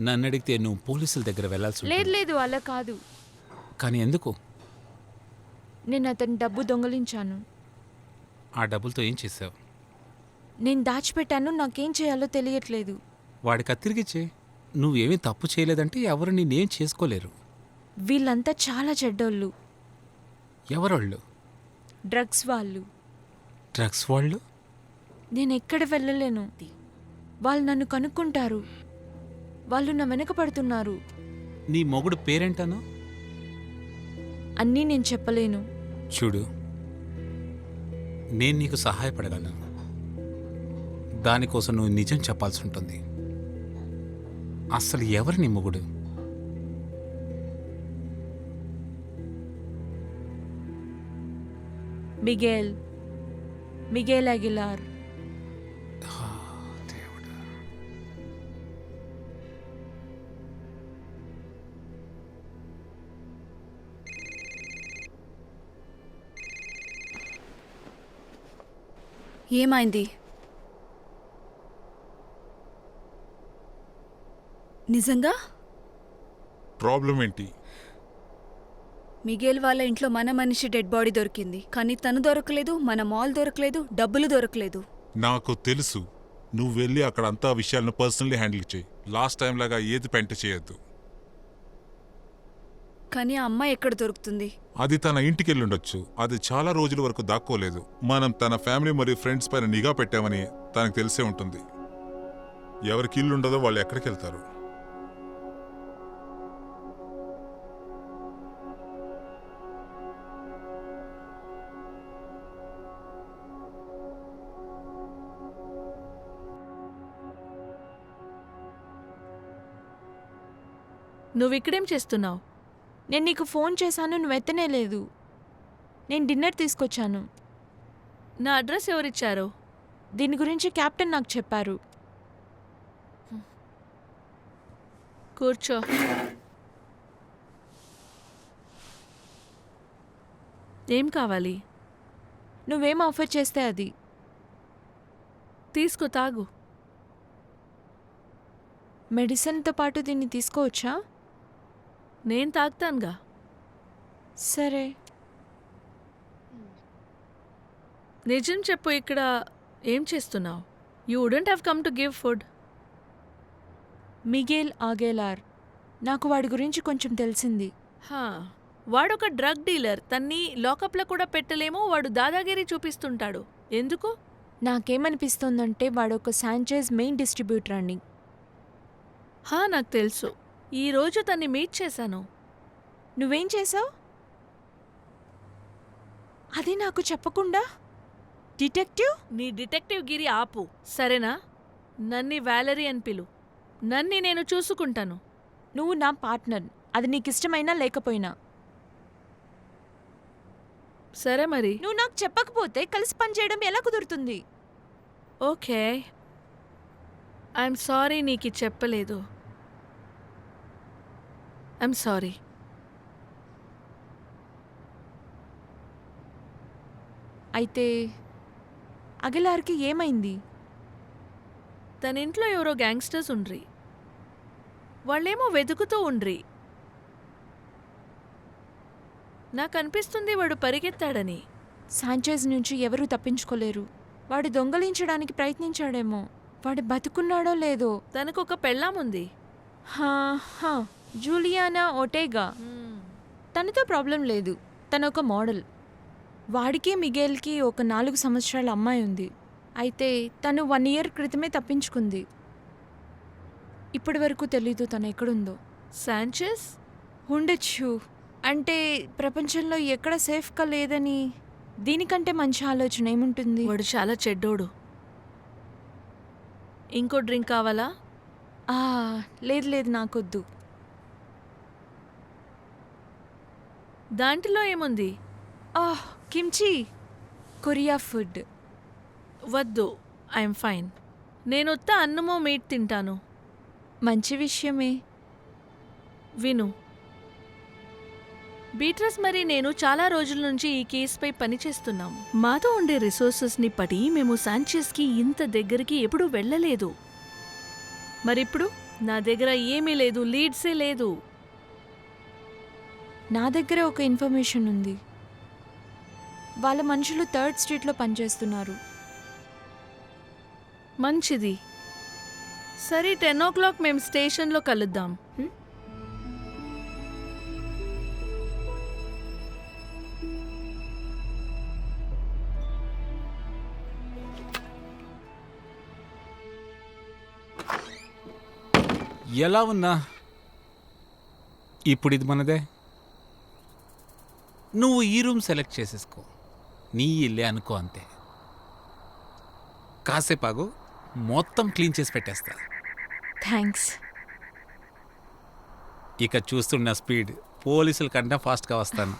నన్ను అడిగితే నువ్వు పోలీసుల దగ్గర వెళ్ళాల్సి లేదు ఉంటుంది. లేదు, అలా కాదు. కానీ ఎందుకు? నేను అతని డబ్బు దొంగలించాను. ఆ డబ్బులతో ఏం చేసావు? నేను దాచిపెట్టాను, నాకేం చేయాలో తెలియట్లేదు. వాడికి తిరిగిచ్చే. నువ్వేమీ తప్పు చేయలేదంటే ఎవరు నేనేం చేసుకోలేరు. వీళ్ళంతా చాలా చెడ్డోళ్ళు. ఎవరోళ్ళు? డ్రగ్స్ వాళ్ళు. డ్రగ్స్ వాళ్ళు? నేను ఎక్కడ వెళ్ళలేను. వాళ్ళు నన్ను కనుక్కుంటారు. వాళ్ళు నా వెనక పడుతున్నారు. నీ మొగుడు పేరేంటనో? అన్నీ నేను చెప్పలేను. చూడు, నేను నీకు సహాయపడగలను. దానికోసం నువ్వు నిజం చెప్పాల్సి ఉంటుంది. అసలు ఎవరు నీ మొగుడు? మిగేల్. మిగేల్ అగిలార్. దేవుడా. ఏమైంది? నిజంగా? ప్రాబ్లం ఏంటి? మిగేల్ వాళ్ళ ఇంట్లో మన మనిషి డెడ్ బాడీ దొరికింది. కానీ తను దొరకలేదు, మన మాల్ దొరకలేదు, డబ్బులు దొరకలేదు. నాకు తెలుసు. నువ్వు వెళ్ళి అక్కడ అంతా విషయాలను పర్సనల్లీ హ్యాండిల్ చేయి. లాస్ట్ టైం లాగా ఏది పెంట చేయొద్దు. కానీ ఆ అమ్మాయి ఎక్కడ దొరుకుతుంది? అది తన ఇంటికి వెళ్ళుండొచ్చు. అది చాలా రోజుల వరకు దాక్కోలేదు. మనం తన ఫ్యామిలీ మరియు ఫ్రెండ్స్ పైన నిఘా పెట్టామని తనకు తెలిసే ఉంటుంది. ఎవరికి ఇల్లు ఉండదో వాళ్ళు ఎక్కడికి వెళ్తారు? నువ్విక్కడేం చేస్తున్నావు? నేను నీకు ఫోన్ చేశాను, నువ్వు ఎత్తనే లేదు. నేను డిన్నర్ తీసుకొచ్చాను. నా అడ్రస్ ఎవరిచ్చారు? దీని గురించి కెప్టెన్ నాకు చెప్పారు. కూర్చో. ఏం కావాలి? నువ్వేం ఆఫర్ చేస్తే అది. తీసుకో, తాగు. మెడిసిన్తో పాటు దీన్ని తీసుకోవచ్చా? నేను తాగుతానుగా. సరే. నిజం చెప్పు, ఇక్కడ ఏం చేస్తున్నావు? You wouldn't have come to give food. Miguel Aguilar. నాకు వాడి గురించి కొంచెం తెలిసింది. హా, వాడొక డ్రగ్ డీలర్. తన్ని లాకప్లో కూడా పెట్టలేమో. వాడు దాదాగిరి చూపిస్తుంటాడు. ఎందుకు? నాకేమనిపిస్తోందంటే వాడొక శాంచైజ్ మెయిన్ డిస్ట్రిబ్యూటర్ అని. హా, నాకు తెలుసు. ఈరోజు తన్ని మీట్ చేశాను. నువ్వేం చేసావు? అది నాకు చెప్పకుండా? డిటెక్టివ్? నీ డిటెక్టివ్ గిరి ఆపు, సరేనా? నన్ని వ్యాలరీ అని పిలు. నన్ని నేను చూసుకుంటాను. నువ్వు నా పార్ట్నర్, అది నీకిష్టమైనా లేకపోయినా. సరే మరి. నువ్వు నాకు చెప్పకపోతే కలిసి పనిచేయడం ఎలా కుదురుతుంది? ఓకే, ఐఎమ్ సారీ నీకు చెప్పలేదు. I'm sorry. అయితే అగిలార్కి ఏమైంది? తన ఇంట్లో ఎవరో గ్యాంగ్స్టర్స్ ఉండ్రి. వాళ్ళేమో వెతుకుతూ ఉండ్రి. నాకు అనిపిస్తుంది వాడు పరిగెత్తాడని. శాంచేజ్ నుంచి ఎవరూ తప్పించుకోలేరు. వాడు దొంగలించడానికి ప్రయత్నించాడేమో. వాడు బతుకున్నాడో లేదో. తనకు ఒక పెళ్ళాముంది. హా హా, జూలియానా ఒటేగా. తనతో ప్రాబ్లం లేదు. తను ఒక మోడల్. వాడికి మిగేల్కి ఒక 4 సంవత్సరాల అమ్మాయి ఉంది. అయితే తను 1 ఇయర్ క్రితమే తప్పించుకుంది. ఇప్పటి వరకు తెలీదు తను ఎక్కడుందో. శాంచెస్? ఉండొచ్చు. అంటే ప్రపంచంలో ఎక్కడ సేఫ్గా లేదని. దీనికంటే మంచి ఆలోచన ఏముంటుంది? వాడు చాలా చెడ్డోడు. ఇంకో డ్రింక్ కావాలా? లేదు లేదు, నాకొద్దు. దాంట్లో ఏముంది? Kimchi, Korea food. వద్దు, ఐఎమ్ ఫైన్. నేనొత్త అన్నమో మీట్ తింటాను. మంచి విషయమే. విను, బీట్రస్ మరి నేను చాలా రోజుల నుంచి ఈ కేసుపై పనిచేస్తున్నాం. మాతో ఉండే రిసోర్సెస్ని పట్టి మేము శాంచెస్కి ఇంత దగ్గరికి ఎప్పుడూ వెళ్ళలేదు. మరిప్పుడు నా దగ్గర ఏమీ లేదు, లీడ్సే లేదు. నా దగ్గర ఒక ఇన్ఫర్మేషన్ ఉంది. వాళ్ళ మనుషులు 3rd స్ట్రీట్లో పనిచేస్తున్నారు. మంచిది. సరే, 10 o'clock మేము స్టేషన్లో కలుద్దాం. ఎలా ఉన్నా ఇప్పుడు ఇది మనదే. నువ్వు ఈ రూమ్ సెలెక్ట్ చేసేసుకో. నీ ఇల్లే అనుకో, అంతే. కాసేపాగు మొత్తం క్లీన్ చేసి పెట్టేస్తా. థ్యాంక్స్. ఇక చూస్తున్న స్పీడ్ పోలీసుల కంటే ఫాస్ట్గా వస్తాను.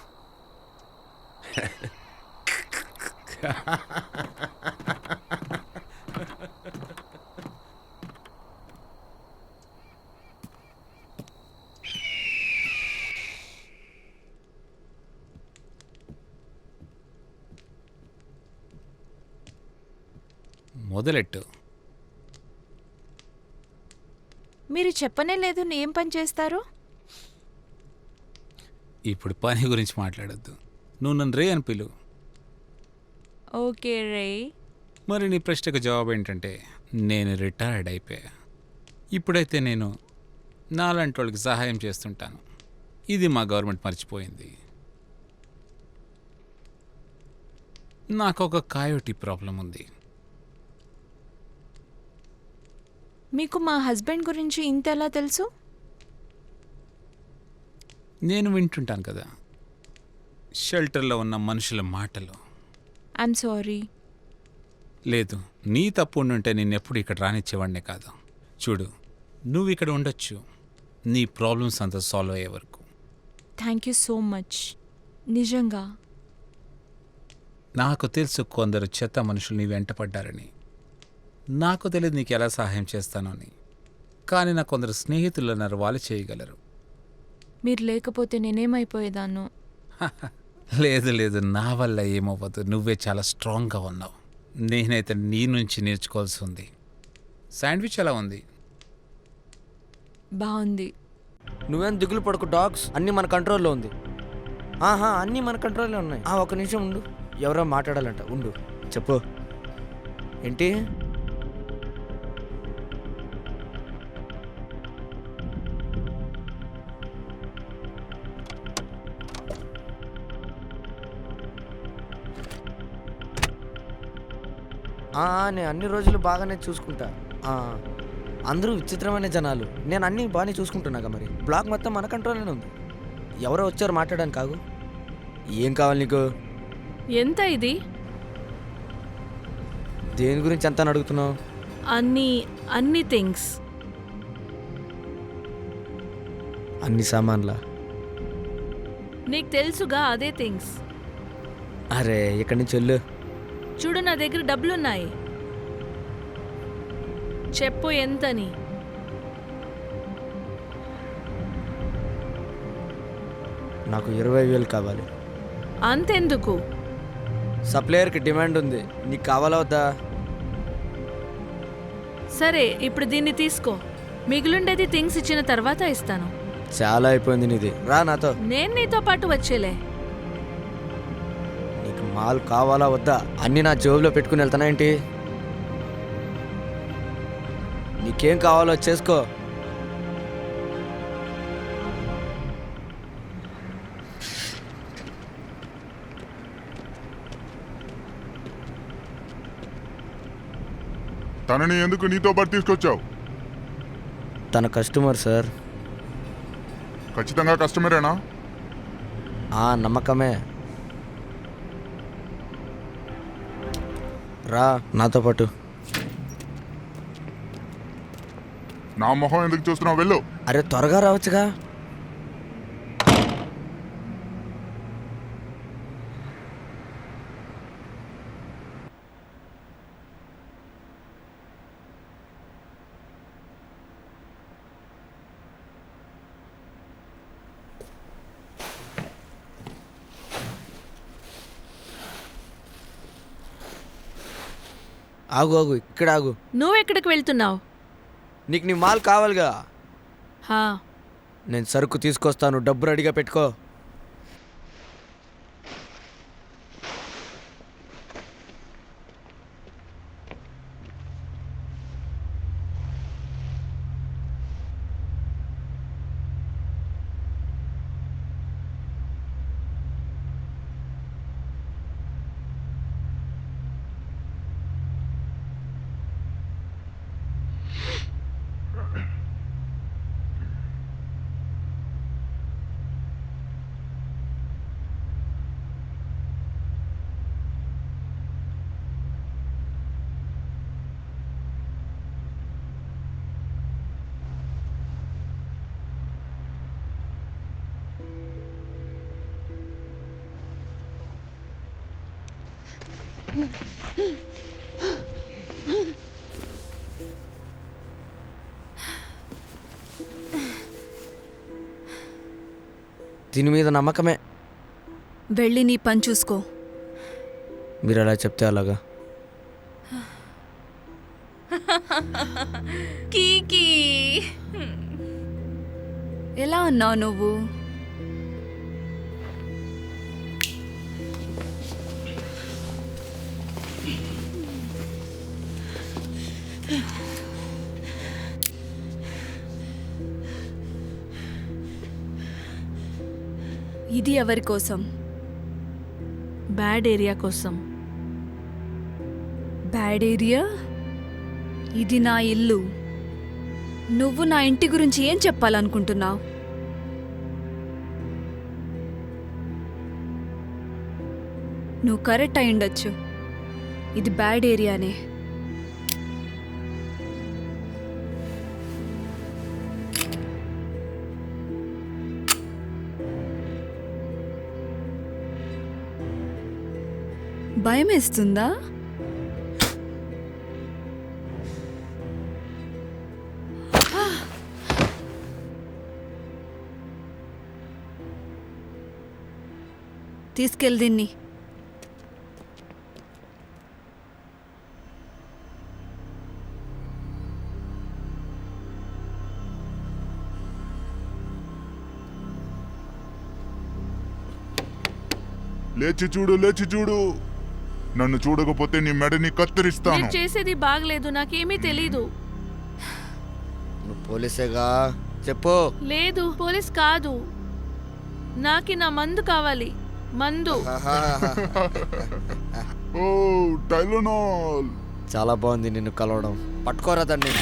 మొదలెట్టు. మీరు చెప్పనే లేదు ఏం పని చేస్తారో. ఇప్పుడు పని గురించి మాట్లాడొద్దు. నువ్వు నన్ను రే అని పిలువు. ఓకే రే. మరి నీ ప్రశ్నకు జవాబు ఏంటంటే నేను రిటైర్డ్ అయిపోయా. ఇప్పుడైతే నేను నాలాంటి వాళ్ళకి సహాయం చేస్తుంటాను. ఇది మా గవర్నమెంట్ మర్చిపోయింది. నాకు ఒక కాయోటి ప్రాబ్లం ఉంది. మీకు మా హస్బెండ్ గురించి ఇంత ఎలా తెలుసు? నేను వింటుంటాను కదా షెల్టర్లో ఉన్న మనుషుల మాటలు. I'm sorry. లేదు, నీ తప్పు ఉండుంటే నిన్నెప్పుడు ఇక్కడ రానిచ్చేవాడినే కాదు. చూడు, నువ్వు ఇక్కడ ఉండొచ్చు నీ ప్రాబ్లమ్స్ అంతా సాల్వ్ అయ్యే వరకు. Thank you so much. నిజంగా నాకు తెలుసు కొందరు చెత్త మనుషులు నీ వెంట పడ్డారని. నాకు తెలియదు నీకు ఎలా సహాయం చేస్తానో అని. కానీ నా కొందరు స్నేహితులు అన్నారు, వాళ్ళు చేయగలరు. మీరు లేకపోతే నేనేమైపోయేదాన్నో. లేదు లేదు, నా వల్ల ఏమవ్వదు. నువ్వే చాలా స్ట్రాంగ్గా ఉన్నావు. నేనైతే నీ నుంచి నేర్చుకోవాల్సి ఉంది. శాండ్విచ్ ఎలా ఉంది? బాగుంది. నువ్వేం దిగులు పడకు డాగ్స్, అన్నీ మన కంట్రోల్లో ఉంది. అన్నీ మన కంట్రోల్లో ఉన్నాయి. ఒక నిమిషం ఉండు, ఎవరో మాట్లాడాలంట. ఉండు, చెప్పు. ఏంటి? నేను అన్ని రోజులు బాగానే చూసుకుంటా. అందరూ విచిత్రమైన జనాలు. నేను అన్నీ బాగానే చూసుకుంటున్నాగా. మరి బ్లాక్ మొత్తం మన కంట్రోల్లోనే ఉంది. ఎవరో వచ్చారు మాట్లాడడానికి. కాగు, ఏం కావాలి నీకు? ఎంత ఇది? దేని గురించి ఎంత అని అడుగుతున్నావు? అన్ని థింగ్స్. అన్ని సామాన్లా? నీకు తెలుసుగా, అదే థింగ్స్. అరే, ఇక్కడి నుంచి వెళ్ళు. చూడు, నా దగ్గర డబ్బులున్నాయి. చెప్పు ఎంతని. నాకు 20,000 కావాలి. అంతెందుకు? సప్లయర్కి డిమాండ్ ఉంది. నీకు కావాలా వద్దా? సరే ఇప్పుడు దీన్ని తీసుకో. మిగిలుండేది థింగ్స్ ఇచ్చిన తర్వాత ఇస్తాను. చాలా అయిపోయింది నీది. రా నాతో. నేను నీతో పాటు వచ్చేలే. నీకు మాల్ కావాలా వద్దా అన్నీ నా జేబులో పెట్టుకుని వెళ్తానా ఏంటి? నీకేం కావాలో చేసుకో. తనని ఎందుకు నీతో పాటు తీసుకొచ్చావు? తన కస్టమర్ సార్. ఖచ్చితంగా కస్టమరేనా? నమ్మకమే. రా నాతో పాటు. నా మొహం ఎందుకు చూస్తున్నావు? వెళ్ళు. అరే త్వరగా రావచ్చుగా. ఆగు ఆగు, ఇక్కడ ఆగు. నువ్వెక్కడికి వెళ్తున్నావు? నీకు నీ మాల్ కావాలిగా. హా, నేను సరుకు తీసుకొస్తాను, డబ్బు రెడీగా పెట్టుకో. దీని మీద నమ్మకమే. వెళ్ళి నీ పని చూసుకో. మీరు అలా చెప్తే అలాగా. కీకీ, ఎలా ఉన్నావు నువ్వు? ఇది ఎవరి కోసం? బ్యాడ్ ఏరియా కోసం. Bad area? ఇది నా ఇల్లు. నువ్వు నా ఇంటి గురించి ఏం చెప్పాలనుకుంటున్నావు? నువ్వు కరెక్ట్ అయి ఉండొచ్చు. ఇది బ్యాడ్ ఏరియానే. భయం వేస్తుందా? తీసుకెళ్ళి దీన్ని. లేచి చూడు, లేచి చూడు. నన్ను చూడకపోతే నీ మెడని కత్తిరిస్తాను. నేను చేసేది బాగలేదు, నాకేమీ తెలీదు. నువ్వు పోలీసేగా, చెప్పు. లేదు, పోలీస్ కాదు. నాకి నా మందు కావాలి. మందు. ఓ టైలనాల్. చాలా బాగుంది నిన్ను కలవడం. పట్టుకోరా దాన్ని.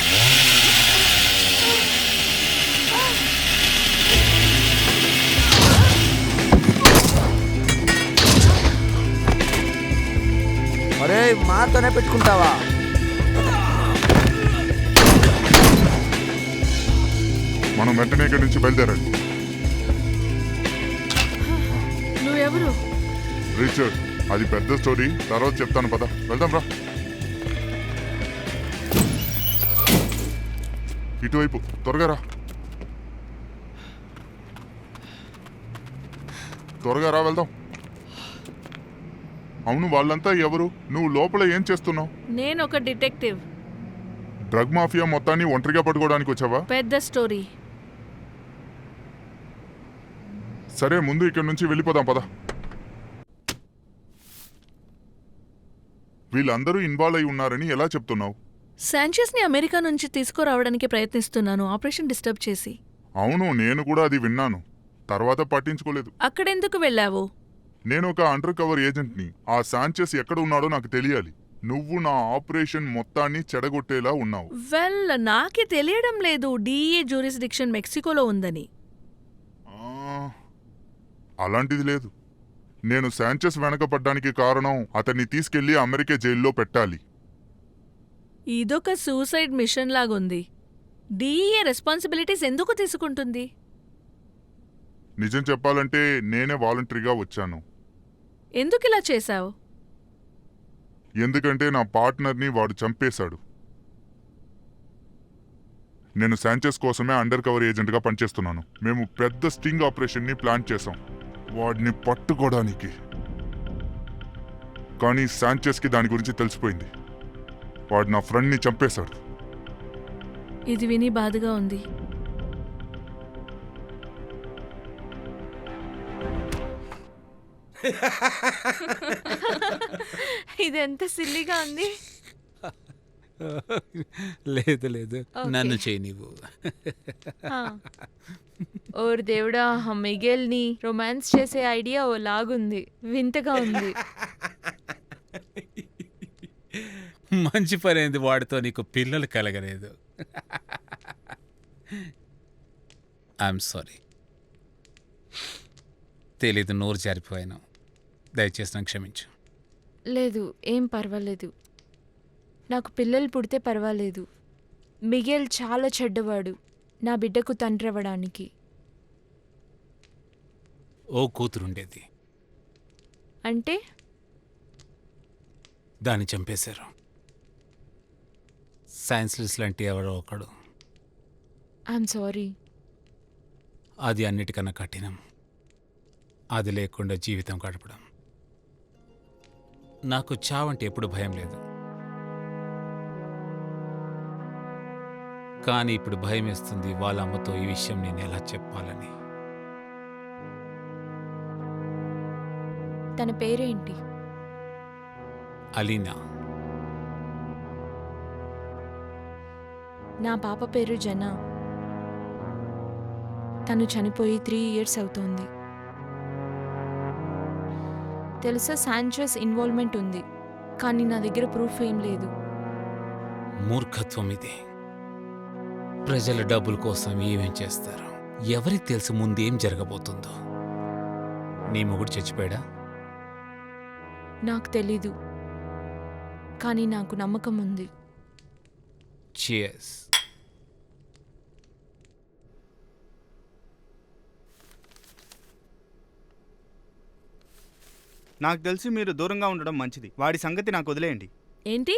అరే మాతోనే పెట్టుకుంటావా? మనం వెంటనే ఇక్కడి నుంచి బయలుదేరండి. నువ్వెవరు? రిచర్డ్, అది పెద్ద స్టోరీ, తర్వాత చెప్తాను. పద వెళ్దాం రా. ఇటువైపు త్వరగా రా. త్వరగా రా, వెళ్దాం. అవును, వాళ్ళంతా ఎవరు? నువ్వు లోపల ఏం చేస్తున్నావు? నేను ఒక డిటెక్టివ్. డ్రగ్ మాఫియా మొత్తాన్ని ఒంటరిగా పట్టుకోవడానికి వచ్చావా? పెద్ద స్టోరీ. సరే ముందు ఇక్కడి నుంచి వెళ్ళిపోదాం పద. వీళ్ళందరూ ఇన్వాల్వ్ అయి ఉన్నారని ఎలా చెప్తున్నావు? శాంచెస్ని అమెరికా నుంచి తీసుకురావడానికి ప్రయత్నిస్తున్నాను, ఆపరేషన్ డిస్టర్బ్ చేసి. అవును, నేను కూడా అది విన్నాను. తర్వాత పట్టించుకోలేదు. అక్కడెందుకు వెళ్ళావు? నేను ఒక అండర్ కవర్ ఏజెంట్ని. ఆ సాంచెస్ ఎక్కడ ఉన్నాడో నాకు తెలియాలి. నువ్వు నా ఆపరేషన్ మొత్తాన్ని చెడగొట్టేలా ఉన్నావు. వెల్, నాకే తెలియడం లేదు డిఏ జ్యూరిస్డిక్షన్ మెక్సికోలో ఉందని. అలాంటిది లేదు. నేను శాంచెస్ వెనకపడ్డానికి కారణం అతన్ని తీసుకెళ్లి అమెరికా జైల్లో పెట్టాలి. ఇదొక సూసైడ్ మిషన్ లాగుంది. డిఏ రెస్పాన్సిబిలిటీస్ ఎందుకు తీసుకుంటుంది? నిజం చెప్పాలంటే నేనే వాలంటరీగా వచ్చాను. ఎందుకిలా చేశావు? ఎందుకంటే నా పార్ట్నర్ని వాడు చంపేశాడు. నేను శాంచెస్ కోసమే అండర్ కవర్ ఏజెంట్గా పనిచేస్తున్నాను. మేము పెద్ద స్టింగ్ ఆపరేషన్ని ప్లాన్ చేశాం వాడిని పట్టుకోవడానికి. కానీ శాంచెస్కి దాని గురించి తెలిసిపోయింది. వాడు నా ఫ్రెండ్ని చంపేశాడు. ఇది విని బాధగా ఉంది. ఇదెంత సిల్లిగా ఉంది. లేదు లేదు, Okay. నన్ను చేయి నీవు. ఓర్ దేవుడా, ఆ మిగేల్ని రొమాన్స్ చేసే ఐడియా ఓ లాగుంది, వింతగా ఉంది. మంచి పని అయింది వాడితో నీకు పిల్లలు కలగలేదు. ఐఎమ్ సారీ, తెలీదు, నోరు జారిపోయాను. దయచేసి నన్ను క్షమించు. లేదు, ఏం పర్వాలేదు. నాకు పిల్లలు పుడితే పర్వాలేదు. మిగేల్ చాలా చెడ్డవాడు, నా బిడ్డకు తండ్రి అవ్వడానికి. ఓ కూతురుండేది, అంటే దాన్ని చంపేశారు. సైన్స్ లిస్ట్ లాంటి ఎవరో ఒకడు. I'm sorry. అది అన్నిటికన్నా కఠినం. అది లేకుండా జీవితం గడపడం. నాకు చావంటే ఎప్పుడు భయం లేదు, కానీ ఇప్పుడు భయం వేస్తుంది వాళ్ళ అమ్మతో ఈ విషయం నేను ఎలా చెప్పాలని. తన పేరేంటి? అలీనా. నా పాప పేరు జన. తను చనిపోయి 3 years అవుతోంది. తెలుసా, శాంచెస్ ఇన్వాల్వ్మెంట్ ఉంది, కానీ నా దగ్గర ప్రూఫ్ ఏం లేదు. మూర్ఖత్వం ఇది. ప్రజల డబ్బుల కోసం ఏమేం చేస్తారు, ఎవరికి తెలుసు ముందేం జరగబోతుందో. నీ మొగుడు చచ్చిపోయాడా? నాకు తెలీదు, కానీ నాకు నమ్మకం ఉంది. Cheers. నాకు తెలిసి మీరు దూరంగా ఉండడం మంచిది. వాడి సంగతి నాకు వదిలేయండి. ఏంటి?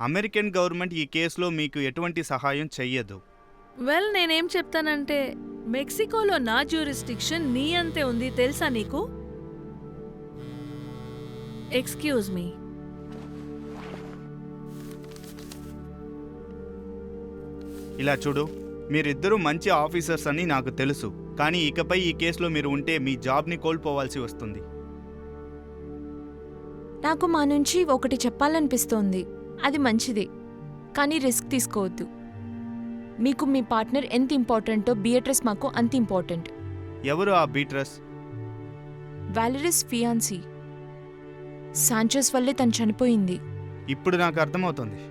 అమెరికన్ గవర్నమెంట్ ఈ కేసులో మీకు ఎటువంటి సహాయం చెయ్యదు. వెల్, నేనేం చెప్తానంటే మెక్సికోలో నా జ్యూరిస్డిక్షన్ నీ అంతే ఉంది, తెలుసా నీకు? Excuse me. ఇలా చూడు, మీరిద్దరూ మంచి ఆఫీసర్స్ అని నాకు తెలుసు, కానీ ఇకపై ఈ కేసులో మీరు ఉంటే మీ జాబ్ని కోల్పోవాల్సి వస్తుంది. నాకు మా నుంచి ఒకటి చెప్పాలనిపిస్తోంది. అది మంచిదే, కానీ రిస్క్ తీసుకోవద్దు. మీకు మీ పార్ట్నర్ ఎంత ఇంపార్టెంటో బియట్రస్ మాకు అంత ఇంపార్టెంట్. ఎవరు ఆ బీట్రస్? వాలెరిస్ ఫియాన్సీ. సాంచెస్ వల్లే తను చనిపోయింది. ఇప్పుడు నాకు అర్థమవుతుంది.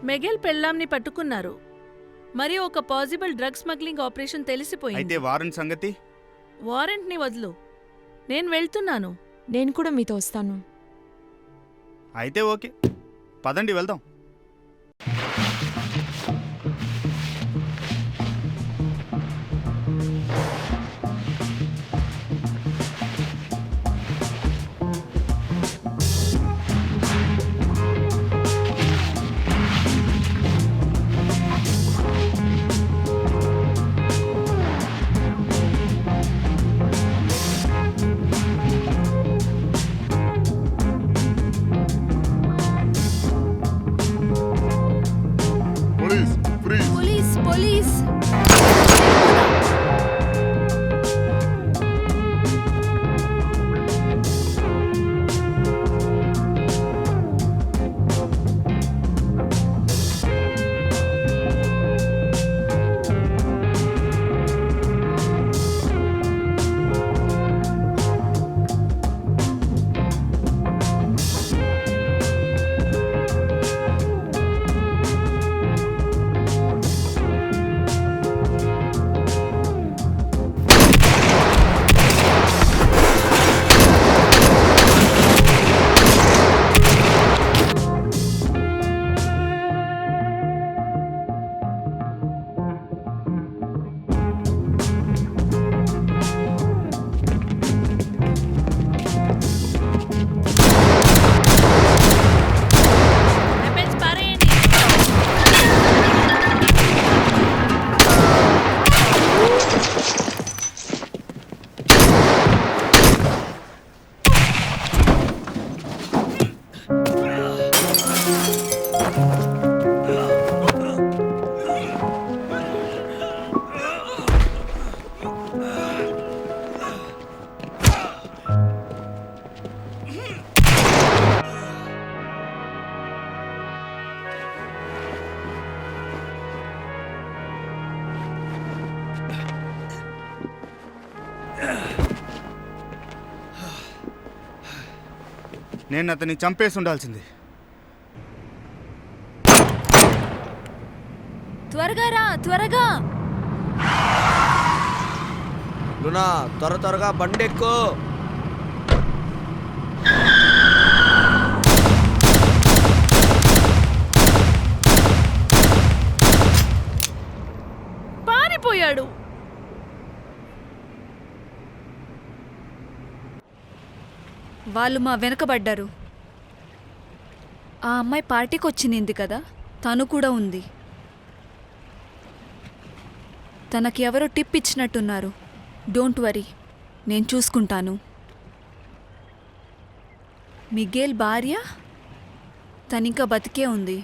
మెగెల్ పెళ్ళాంని పట్టుకున్నారు, మరి ఒక పాసిబుల్ డ్రగ్ స్మగ్లింగ్ ఆపరేషన్ అయితే తెలిసిపోయింది. వారెంట్ సంగతి? వారెంట్ని వదులు, నేను వెళ్తున్నాను. నేను కూడా మీతో వస్తాను. అయితే ఓకే, పదండి వెళ్దాం. నేను అతన్ని చంపేసి ఉండాల్సింది. త్వరగా రా, త్వరగా. లునా త్వరగా బండెక్కు. పారిపోయాడు. వాళ్ళు మా వెనకబడ్డారు. ఆ అమ్మాయి పార్టీకి వచ్చింది కదా, తను కూడా ఉంది. తనకి ఎవరో టిప్ ఇచ్చినట్టున్నారు. డోంట్ వరీ, నేను చూసుకుంటాను. మిగేల్ భార్య తనింకా బతికే ఉంది.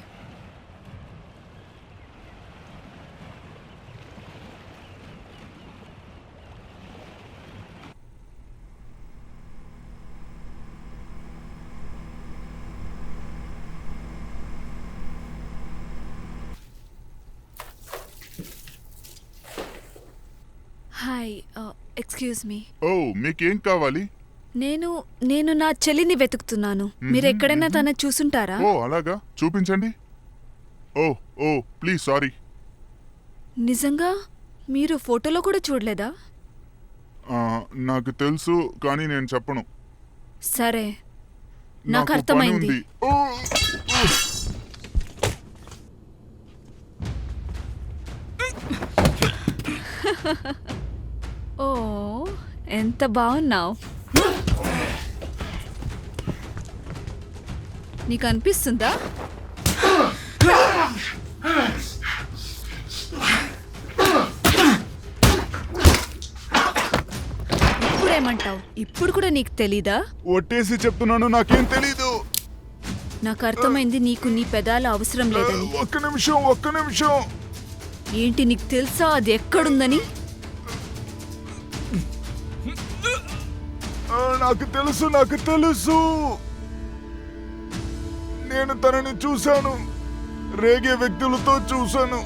Hi, excuse me. ఓ, మీకేం కావాలి? నేను నా చెల్లిని వెతుకుతున్నాను. మీరు ఎక్కడైనా తన చూసుంటారా? ఓ అలాగా, చూపించండి. ఓ ఓ ప్లీజ్ సారీ. నిజంగా మీరు ఫోటోలో కూడా చూడలేదా? నాకు తెలుసు, కానీ నేను చెప్పను. సరే, నాకు నాకు పని అర్థమైంది. ఉంది. ఓ, ఓ. ఓ, ఎంత బాగున్నావు. నీకు అనిపిస్తుందా? ఇప్పుడేమంటావు? ఇప్పుడు కూడా నీకు తెలీదా? ఒట్టేసి చెప్తున్నాను, నాకేం తెలీదు. నాకు అర్థమైంది నీకు నీ పెదాల అవసరం లేదని. ఒక్క నిమిషం. ఏంటి, నీకు తెలుసా అది ఎక్కడుందని? నాకు తెలుసు. నేను తనని చూశాను. రేగే వ్యక్తులతో చూశాను.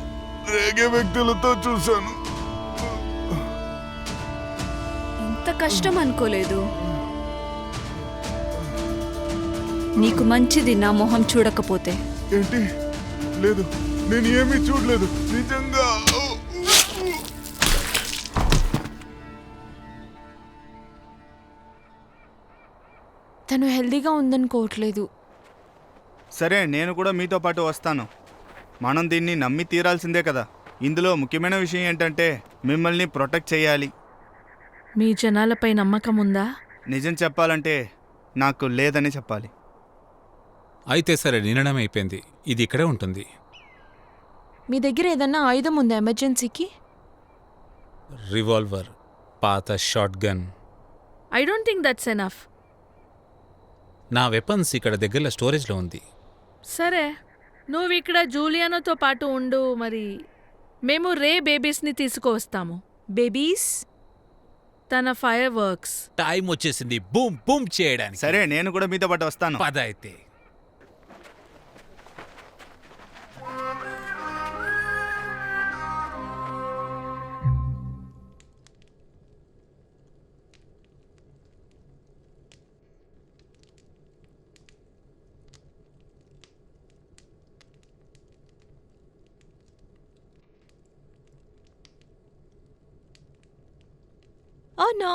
ఇంత కష్టం అనుకోలేదు. నీకు మంచిది నా మొహం చూడకపోతే. ఏంటి? లేదు, నేను ఏమీ చూడలేదు నిజంగా. తను హెల్దీగా ఉందనుకోవట్లేదు. సరే, నేను కూడా మీతో పాటు వస్తాను. మనం దీన్ని నమ్మి తీరాల్సిందే కదా. ఇందులో ముఖ్యమైన విషయం ఏంటంటే మిమ్మల్ని ప్రొటెక్ట్ చేయాలి. మీ జనాలపై నమ్మకం ఉందా? నిజం చెప్పాలంటే నాకు లేదని చెప్పాలి. అయితే సరే, నిర్ణయం అయిపోయింది. ఇది ఇక్కడే ఉంటుంది. మీ దగ్గర ఏదన్నా ఆయుధం ఉందా ఎమర్జెన్సీకి? రివాల్వర్, పాత shot gun. I don't think that's enough. నా వెపన్స్ ఇక్కడ దగ్గరలో స్టోరేజ్లో ఉంది. సరే, నువ్వు ఇక్కడ జూలియానాతో పాటు ఉండు. మరి మేము రే బేబీస్ని తీసుకువస్తాము. బేబీస్? తన ఫైర్ వర్క్స్. టైం వచ్చేసింది బూమ్ బూమ్ చేయడానికి. సరే, నేను కూడా మీతో పాటు వస్తాను. పద అయితే. అవునా,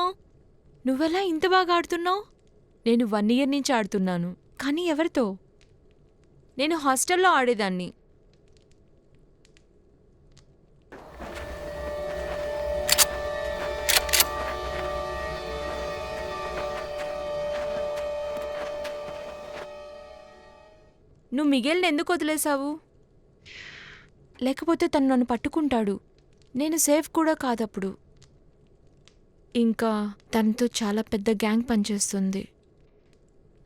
నువ్వెలా ఇంత బాగా ఆడుతున్నావు? నేను 1 year నుంచి ఆడుతున్నాను. కానీ ఎవరితో? నేను హాస్టల్లో ఆడేదాన్ని. నువ్వు మిగేల్ని ఎందుకు వదిలేశావు? లేకపోతే తను నన్ను పట్టుకుంటాడు. నేను సేఫ్ కూడా కాదప్పుడు. ఇంకా తనతో చాలా పెద్ద గ్యాంగ్ పనిచేస్తుంది.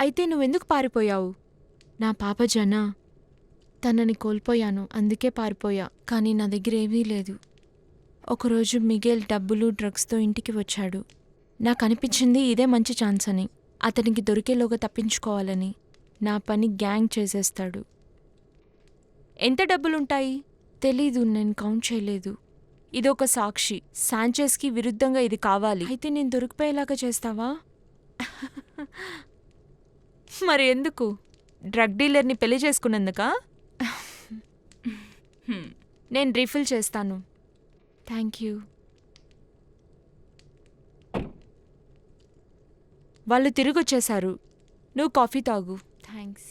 అయితే నువ్వెందుకు పారిపోయావు? నా పాప జన, తనని కోల్పోయాను, అందుకే పారిపోయా. కానీ నా దగ్గర ఏమీ లేదు. ఒకరోజు మిగేల్ డబ్బులు డ్రగ్స్తో ఇంటికి వచ్చాడు. నాకు అనిపించింది ఇదే మంచి ఛాన్స్ అని. అతనికి దొరికేలోగా తప్పించుకోవాలని. నా పని గ్యాంగ్ చేసేస్తాడు. ఎంత డబ్బులుంటాయి తెలీదు, నేను కౌంట్ చేయలేదు. ఇదొక సాక్షి. సాంచెస్కి విరుద్ధంగా ఇది కావాలి. అయితే నేను దొరికిపోయేలాగా చేస్తావా? మరి ఎందుకు? డ్రగ్ డీలర్ని పెళ్లి చేసుకున్నందుకా? నేను రీఫిల్ చేస్తాను. Thank you. వాళ్ళు తిరిగొచ్చేశారు. నువ్వు కాఫీ తాగు. థ్యాంక్స్.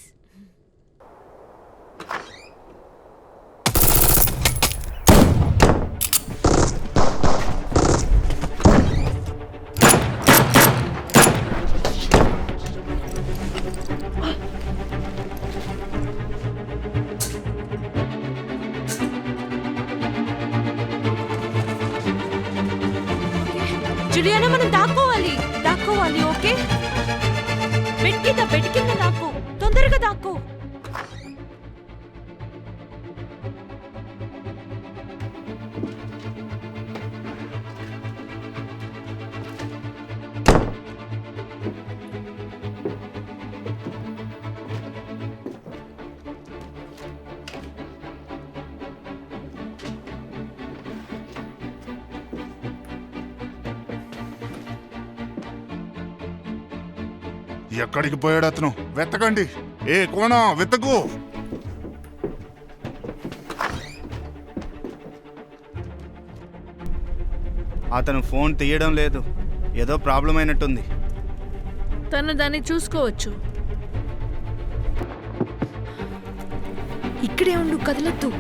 జులియానా, మనం దాక్కోవాలి. ఓకే? బెడ్ కింద దాక్కో. తొందరగా దాక్కో. ఎక్కడికి పోయాడు అతను? వెతకండి. ఏ కోనా, వెతకు. అతను ఫోన్ తీయడం లేదు. ఏదో ప్రాబ్లం అయినట్టుంది. తను దాన్ని చూసుకోవచ్చు. ఇక్కడే ఉండు, కదలొద్దు.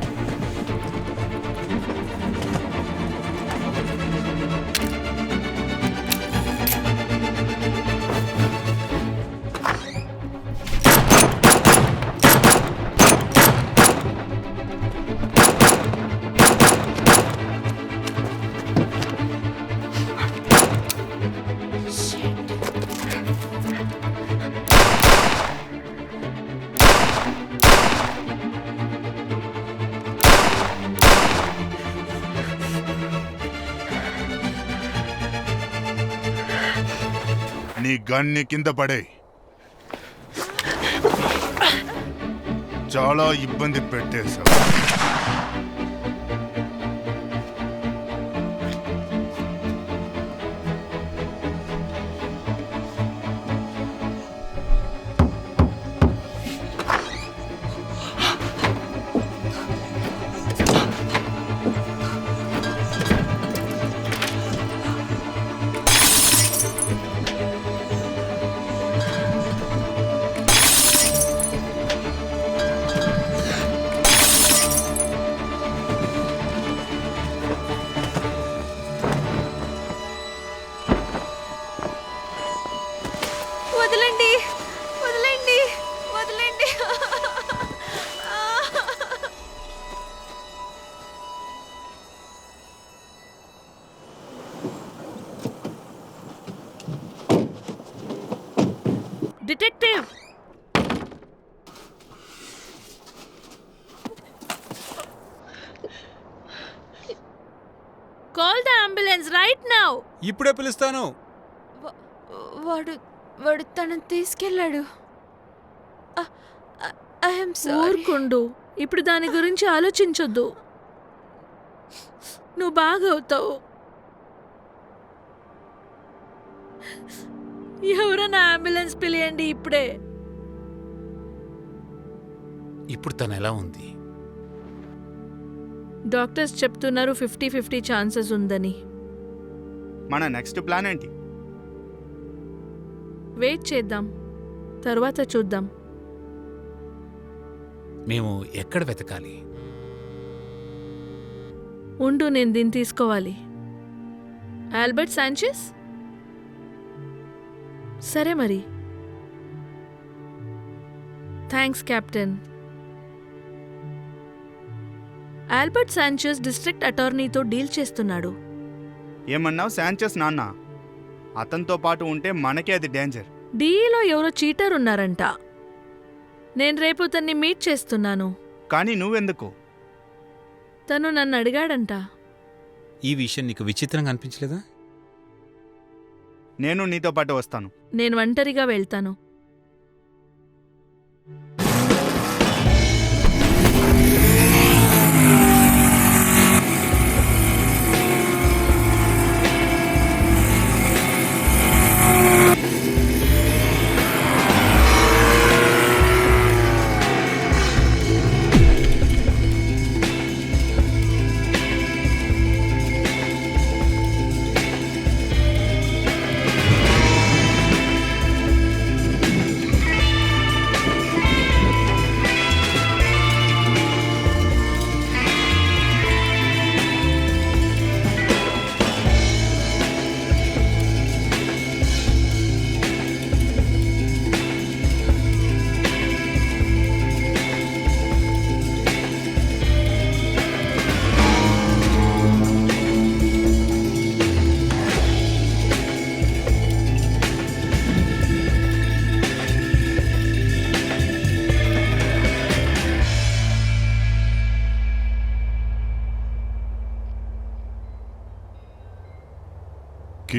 నీ గన్ని కింద పడే. చాలా ఇబ్బంది పెట్టేశావు. వదలండి, వదలండి, వదలండి. Detective, call the ambulance right now. ఇప్పుడే పిలుస్తాను. వాడు తనని తీసుకెళ్ళాడు. I'm sorry. ఊరుకుండు. ఇప్పుడు దాని గురించి ఆలోచించొద్దు. నువ్వు బాగవుతావు. ఎవరైనా అంబులెన్స్ పిలియండి ఇప్పుడే. ఇప్పుడు తను ఎలా ఉంది? డాక్టర్స్ చెప్తున్నారు 50-50 ఛాన్సెస్ ఉందని. మన నెక్స్ట్ ప్లాన్ ఏంటి? వెయిట్ చేద్దాం, తర్వాత చూద్దాం. మేము ఎక్కడ వెతకాలి? ఉండు, నేను దీన్ని తీసుకోవాలి. Albert Sanchez? సరే మరి. Thanks captain. Albert Sanchez district అటార్నీతో డీల్ చేస్తున్నాడు. ఏమన్నావు? శాంచెస్ నాన్న? అతనితో పాటు ఉంటే మనకే అది డేంజర్. డీలో ఎవరో చీటర్ ఉన్నారంట. నేను రేపు తన్ని మీట్ చేస్తున్నాను. కానీ నువ్వెందుకు? తను నన్ను అడిగాడంట. ఈ విషయం నీకు విచిత్రంగా అనిపించలేదా? నేను నీతో పాటు వస్తాను. నేను ఒంటరిగా వెళ్తాను.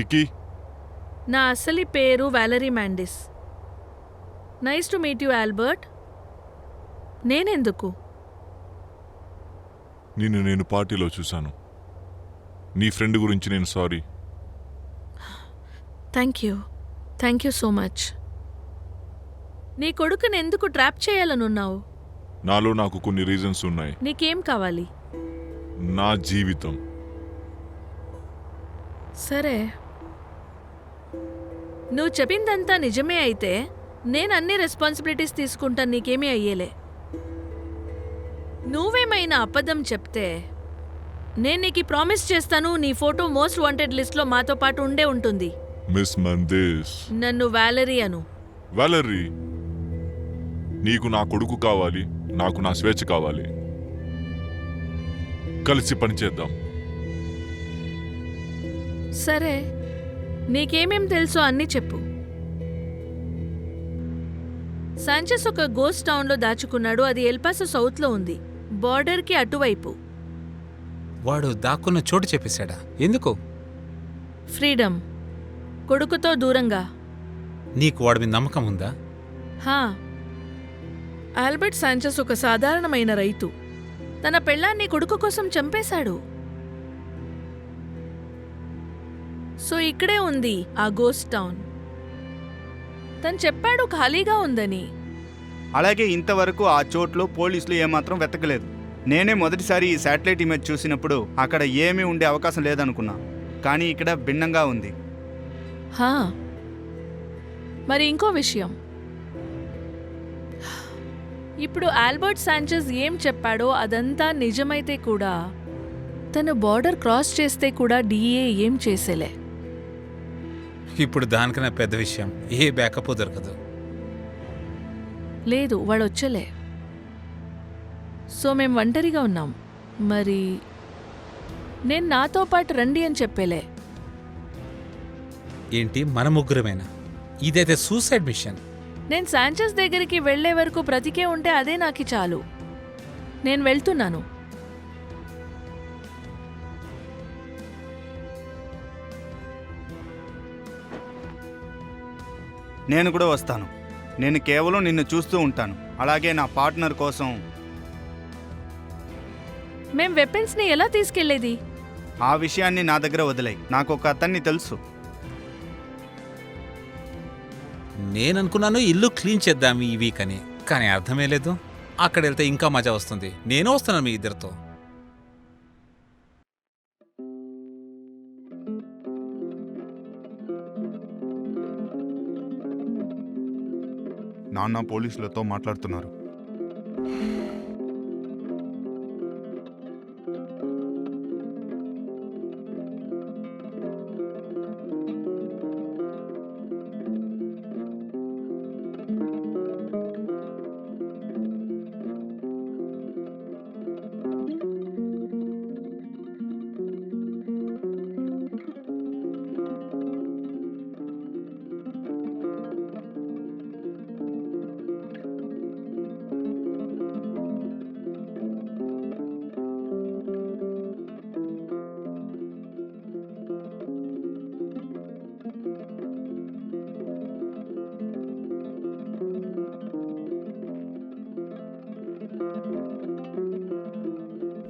కికి నా అసలు పేరు Valerie Mendes. Nice to meet you Albert. నేనెందుకు? నిన్ను నేను పార్టీలో చూశాను. నీ ఫ్రెండ్ గురించి నేను sorry. Thank you so much. నీ కొడుకుని ఎందుకు ట్రాప్ చేయాలనున్నావు? నాలో నాకు కొన్ని రీజన్స్ ఉన్నాయి. నీకేం కావాలి? నా జీవితం. సరే, నువ్వు చెప్పిందంతా నిజమే అయితే నేను అన్ని రెస్పాన్సిబిలిటీస్ తీసుకుంటాను. నీకేమీ అయ్యేలే. నువ్వేమైనా అబద్ధం చెప్తే నేను నీకు ప్రామిస్ చేస్తాను, నీ ఫోటో మోస్ట్ వాంటెడ్ లిస్ట్లో మాతో పాటు ఉండే ఉంటుంది. మిస్ మందేశ్, నన్ను వ్యాలరీ అను. వాలరీ, నీకు నా కొడుకు కావాలి, నాకు నా స్వేచ్ఛ కావాలి. కలిసి పనిచేద్దాం. సరే, నీకేమేం తెలుసో అన్నీ చెప్పు. సాంచెస్ ఒక గోస్ట్ టౌన్లో దాచుకున్నాడు. అది ఎల్పాసో సౌత్లో ఉంది, బార్డర్కి అటువైపు. వాడు దాక్కున్న చోటు చెప్పేశాడా? ఎందుకు? ఫ్రీడమ్. కొడుకుతో దూరంగా. నీకు వాడి మీద నమ్మకం ఉందా? హా. ఆల్బర్ట్ సాంచెస్ ఒక సాధారణమైన రైతు. తన పెళ్ళాన్ని కొడుకు కోసం చంపేశాడు. సో ఇక్కడే ఉంది ఆ గోస్ట్ టౌన్. తను చెప్పాడు ఖాళీగా ఉందని. అలాగే ఇంతవరకు ఆ చోట్లో పోలీసులు ఏమాత్రం వెతకలేదు. నేనే మొదటిసారి ఈ శాటిలైట్ ఇమేజ్ చూసినప్పుడు అక్కడ ఏమీ ఉండే అవకాశం లేదనుకున్నా, కానీ ఇక్కడ భిన్నంగా ఉంది. హా. మరి ఇంకో విషయం, ఇప్పుడు ఆల్బర్ట్ సాంచెస్ ఏం చెప్పాడో అదంతా నిజమైతే కూడా తను బార్డర్ క్రాస్ చేస్తే కూడా డిఏ ఏం చేసేలే. ఇప్పుడు దానికన్నా పెద్ద విషయం ఏ బ్యాకప్ దొరకదు. లేదు, వాడు వచ్చలే. సో మేము ఒంటరిగా ఉన్నాం. మరి నేను నాతో పాటు రండి అని చెప్పేలే. ఏంటి, మన ముగ్గురమేనా? ఇదైతే సూసైడ్ మిషన్. నేను సాంచెస్ దగ్గరికి వెళ్లే వరకు బ్రతికే ఉంటే అదే నాకు చాలు. నేను వెళ్తున్నాను. నేను కూడా వస్తాను. నేను కేవలం నిన్ను చూస్తూ ఉంటాను. అలాగే నా పార్ట్నర్ కోసం. మేం వెపన్స్ని ఎలా తీసుకెళ్లేది? ఆ విషయాన్ని నా దగ్గర వదిలేయి. నాకు ఒక అతన్ని తెలుసు. నేననుకున్నాను ఇల్లు క్లీన్ చేద్దాం ఈ వీక్ అని, కానీ అర్థమే లేదు. అక్కడ వెళ్తే ఇంకా మజా వస్తుంది. నేను వస్తున్నాను మీ ఇద్దరితో. నాన్న పోలీసులతో మాట్లాడుతున్నారు.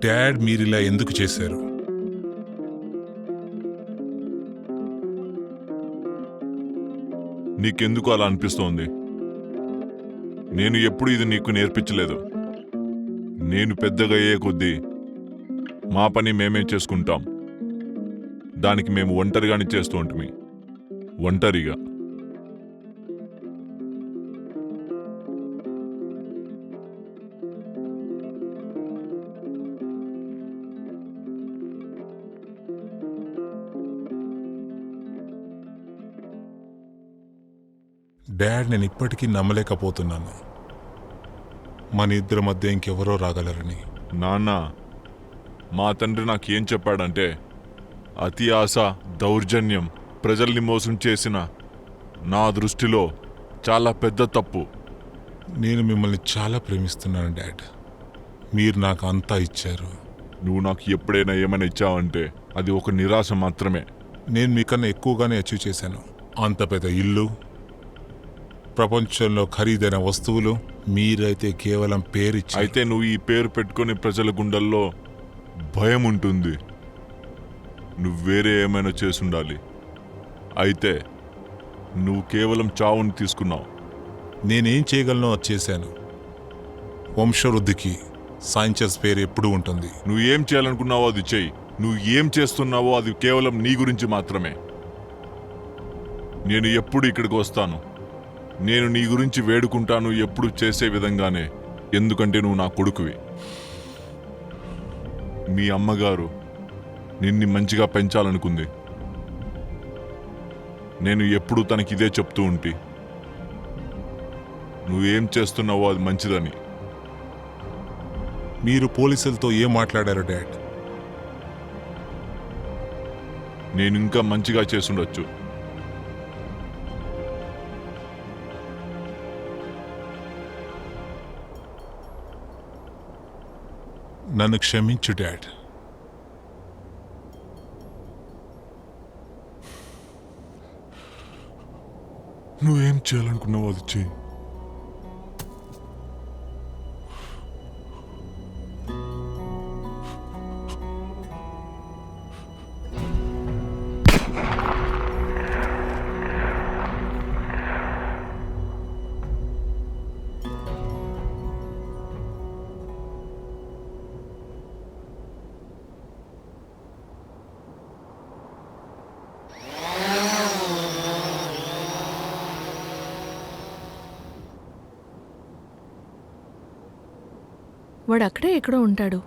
డాడ్, మీరిలా ఎందుకు చేశారు? నీకెందుకు అలా అనిపిస్తోంది? నేను ఎప్పుడు ఇది నీకు నేర్పించలేదు. నేను పెద్దగా అయ్యే కొద్దీ మా పని మేమే చేసుకుంటాం. దానికి మేము ఒంటరిగానే చేస్తూ ఉంటుంది. ఒంటరిగా. డాడ్, నేను ఇప్పటికీ నమ్మలేకపోతున్నాను మన ఇద్దరి మధ్య ఇంకెవరో రాగలరని. నాన్న, మా తండ్రి నాకేం చెప్పాడంటే, అతి ఆశ, దౌర్జన్యం ప్రజల్ని మోసం చేసిన నా దృష్టిలో చాలా పెద్ద తప్పు. నేను మిమ్మల్ని చాలా ప్రేమిస్తున్నాను డాడ్. మీరు నాకు అంతా ఇచ్చారు. నువ్వు నాకు ఎప్పుడైనా ఏమైనా ఇచ్చావంటే అది ఒక నిరాశ మాత్రమే. నేను మీకన్నా ఎక్కువగానే అచీవ్ చేశాను. అంత పెద్ద ఇల్లు, ప్రపంచంలో ఖరీదైన వస్తువులు, మీరైతే కేవలం పేరిచ్చి. అయితే నువ్వు ఈ పేరు పెట్టుకొని ప్రజల గుండెల్లో భయం ఉంటుంది. నువ్వు వేరే ఏమైనా చేసుండాలి. అయితే నువ్వు కేవలం చావుని తీసుకున్నావు. నేనేం చేయగలనో అది చేశాను. వంశవృద్ధికి సైన్సెస్ పేరు ఎప్పుడూ ఉంటుంది. నువ్వు ఏం చేయాలనుకున్నావో అది చెయ్యి. నువ్వు ఏం చేస్తున్నావో అది కేవలం నీ గురించి మాత్రమే. నేను ఎప్పుడు ఇక్కడికి వస్తాను, నేను నీ గురించి వేడుకుంటాను, ఎప్పుడు చేసే విధంగానే. ఎందుకంటే నువ్వు నా కొడుకువి. మీ అమ్మగారు నిన్ను మంచిగా పెంచాలనుకుంది. నేను ఎప్పుడు తనకి ఇదే చెప్తూ ఉంటి, నువ్వేం చేస్తున్నావో అది మంచిదని. మీరు పోలీసులతో ఏం మాట్లాడారు డాడ్? నేను ఇంకా మంచిగా చేసుండొచ్చు. నన్ను క్షమించు డాడ్. నువ్వేం చేయాలనుకున్నావో అది చెయ్యి. వాడు అక్కడే ఎక్కడో ఉంటాడు.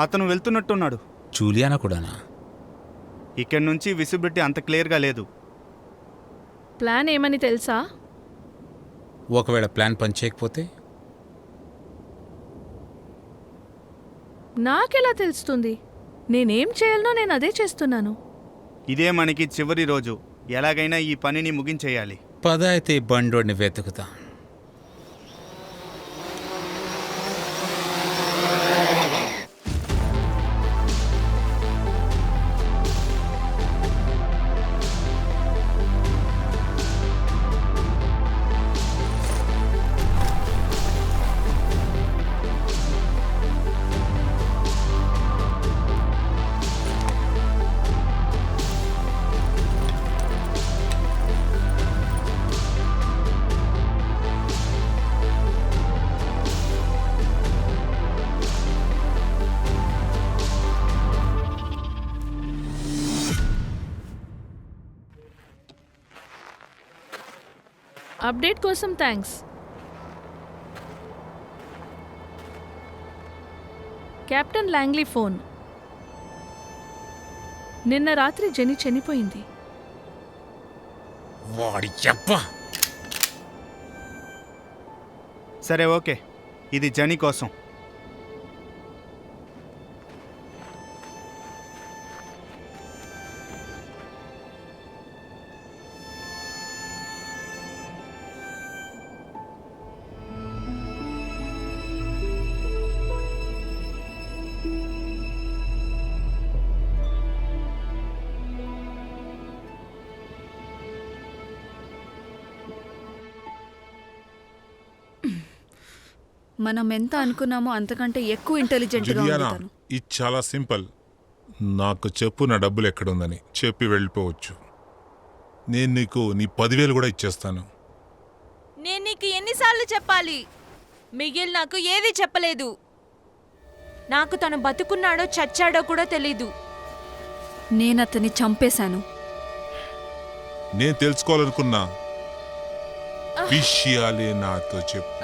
అతను వెళ్తున్నట్టున్నాడు. జూలియానా కూడానా? ఇక్కడి నుంచి విజిబిలిటీ అంత క్లియర్గా లేదు. ప్లాన్ ఏమని తెలుసా? ఒకవేళ ప్లాన్ పనిచేయకపోతే? నాకెలా తెలుస్తుంది? నేనేం చేయాలనో నేను అదే చేస్తున్నాను. ఇదే మనకి చివరి రోజు. ఎలాగైనా ఈ పనిని ముగించేయాలి. పద అయితే ఈ బండోడిని వెతుకుతాం. అప్డేట్ కోసం థ్యాంక్స్. Captain Langley phone. నిన్న రాత్రి జెనీ చనిపోయింది. వాడి చెప్ప. సరే ఓకే, ఇది జని కోసం. మనం ఎంత అనుకున్నామో అంతకంటే ఎక్కువ ఇంటెలిజెంట్గా జులియానా, ఉంటాను. ఇది చాలా సింపుల్. నాకు చెప్పు నా డబ్బులు ఎక్కడుందని. చెప్పి వెళ్ళిపోవచ్చు. నేను నీకు నీ 10,000 కూడా ఇచ్చేస్తాను. నేను నీకు ఎన్నిసార్లు చెప్పాలి? మిగిల్ నాకు ఏది చెప్పలేదు. నాకు తను బతుకున్నాడో చచ్చాడో కూడా తెలీదు. నేను అతన్ని చంపేశాను. నేను తెలుసుకోవాలనుకున్న విషయాలే నాతో చెప్పు.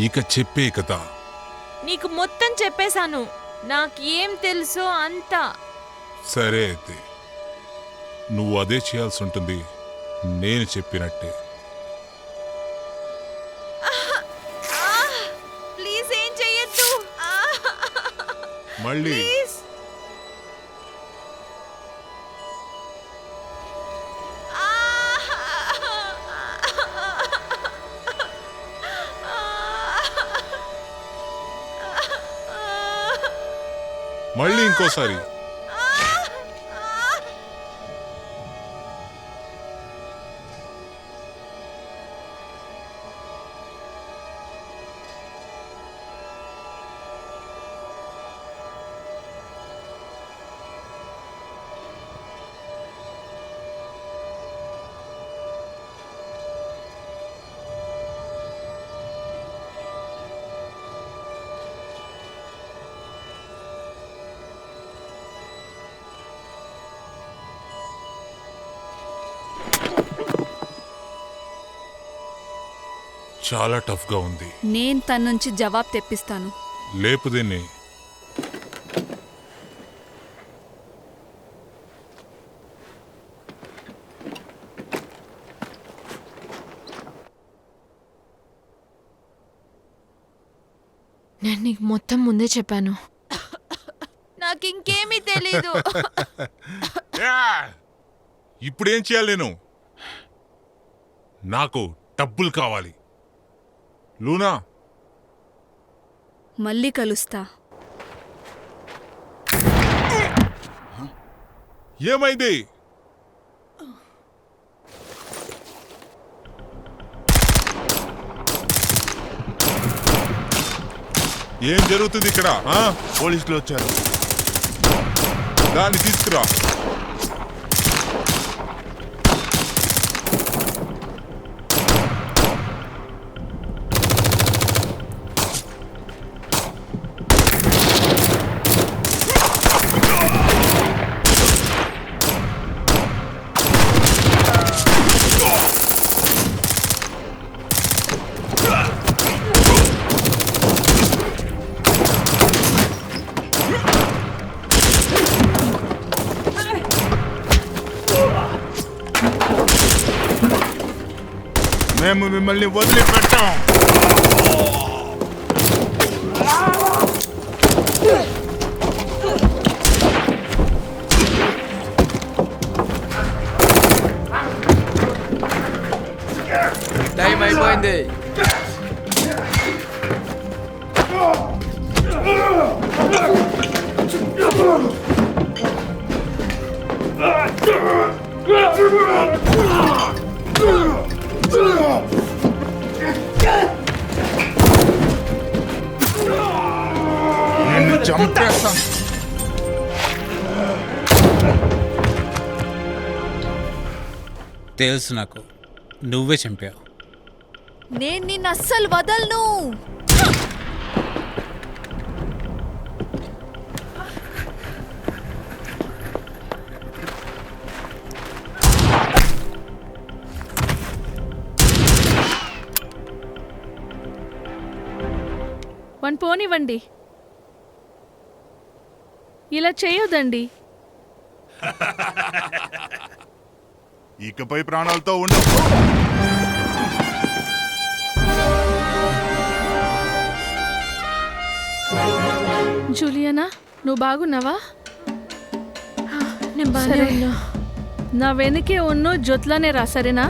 ఇక చెప్పే కదా. నీకు మొత్తం చెప్పేశాను. నాకు ఏం తెలుసో అంతా. సరే అయితే నువ్వు అదే చేయాల్సి ఉంటుంది, నేను చెప్పినట్టే. ప్లీజ్ ఏం చెయ్యొద్దు. మళ్ళీ ప్లీజ్. మళ్ళీ ఇంకోసారి. చాలా టఫ్గా ఉంది. నేను తన నుంచి జవాబు తెప్పిస్తాను. లేపు దీన్ని. నేను నీకు మొత్తం ముందే చెప్పాను. నాకు ఇంకేమీ తెలీదు. ఇప్పుడేం చేయాలి నేను? నాకు డబ్బులు కావాలి. లూనా, మళ్ళీ కలుస్తా. ఏమైంది? ఏం జరుగుతుంది ఇక్కడ? పోలీసులు వచ్చారు. దాన్ని తీసుకురా. మేము మిమ్మల్ని వదిలిపెట్టాం. టైం అయిపోయింది. నిన్ను చంపేస్తాం. తెలుసు నాకు, నువ్వే చంపావు. నేను నిన్ను అస్సలు వదలను. వన్ పోనివ్వండి. ఇలా చేయొద్దండి. ఇకపై ప్రాణాలతో ఉండవు. జూలియానా, నువ్వు బాగున్నావా? నేను బాగానే సరే. ఉన్నా. నా వెనకే ఉన్ను జొత్లానే రా, సరేనా?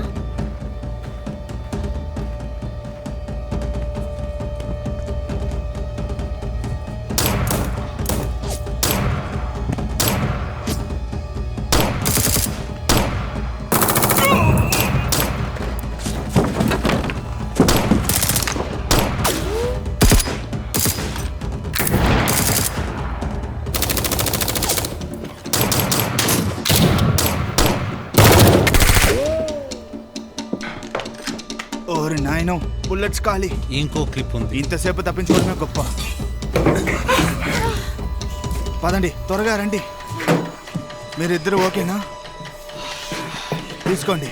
ఓరి నాయనో, బుల్లెట్స్ ఖాళీ. ఇంకో క్లిప్ ఉంది. ఇంతసేపు తప్పించుకోవడమే గొప్ప. పదండి, త్వరగా రండి. మీరిద్దరు ఓకేనా? తీసుకోండి.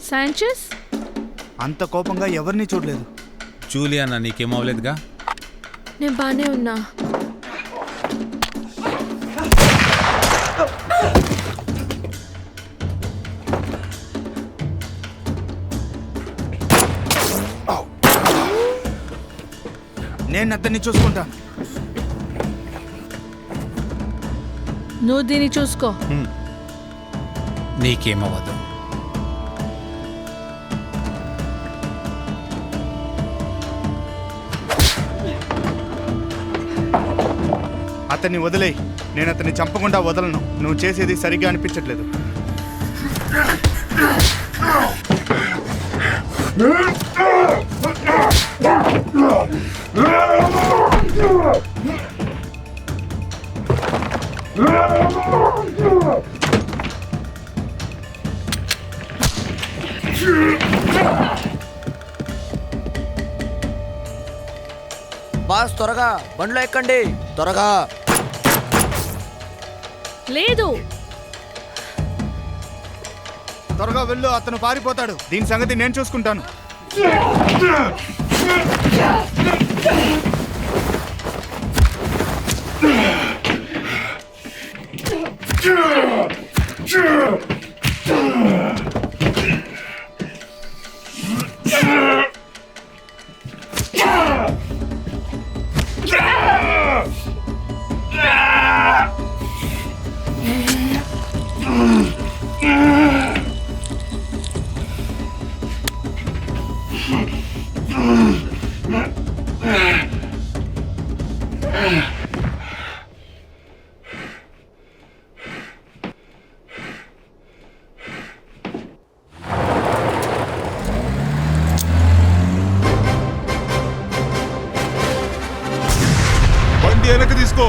శాంచెస్, అంత కోపంగా ఎవరిని చూడలేదు. జూలియానా, నీకేమవలేదుగా? నేను బాగానే ఉన్నా. నేను అతన్ని చూసుకుంటాను. నువ్వు దీన్ని చూసుకో. నీకేమవ్వదు. అతన్ని వదిలేయి. నేను అతన్ని చంపకుండా వదలను. నువ్వు చేసేది సరిగ్గా అనిపించట్లేదు. బాస్ త్వరగా బండ్లో ఎక్కండి, త్వరగా. లేదు, త్వరగా వెళ్ళు, అతను పారిపోతాడు. దీని సంగతి నేను చూసుకుంటాను. బండి వెనక్కి తీసుకో.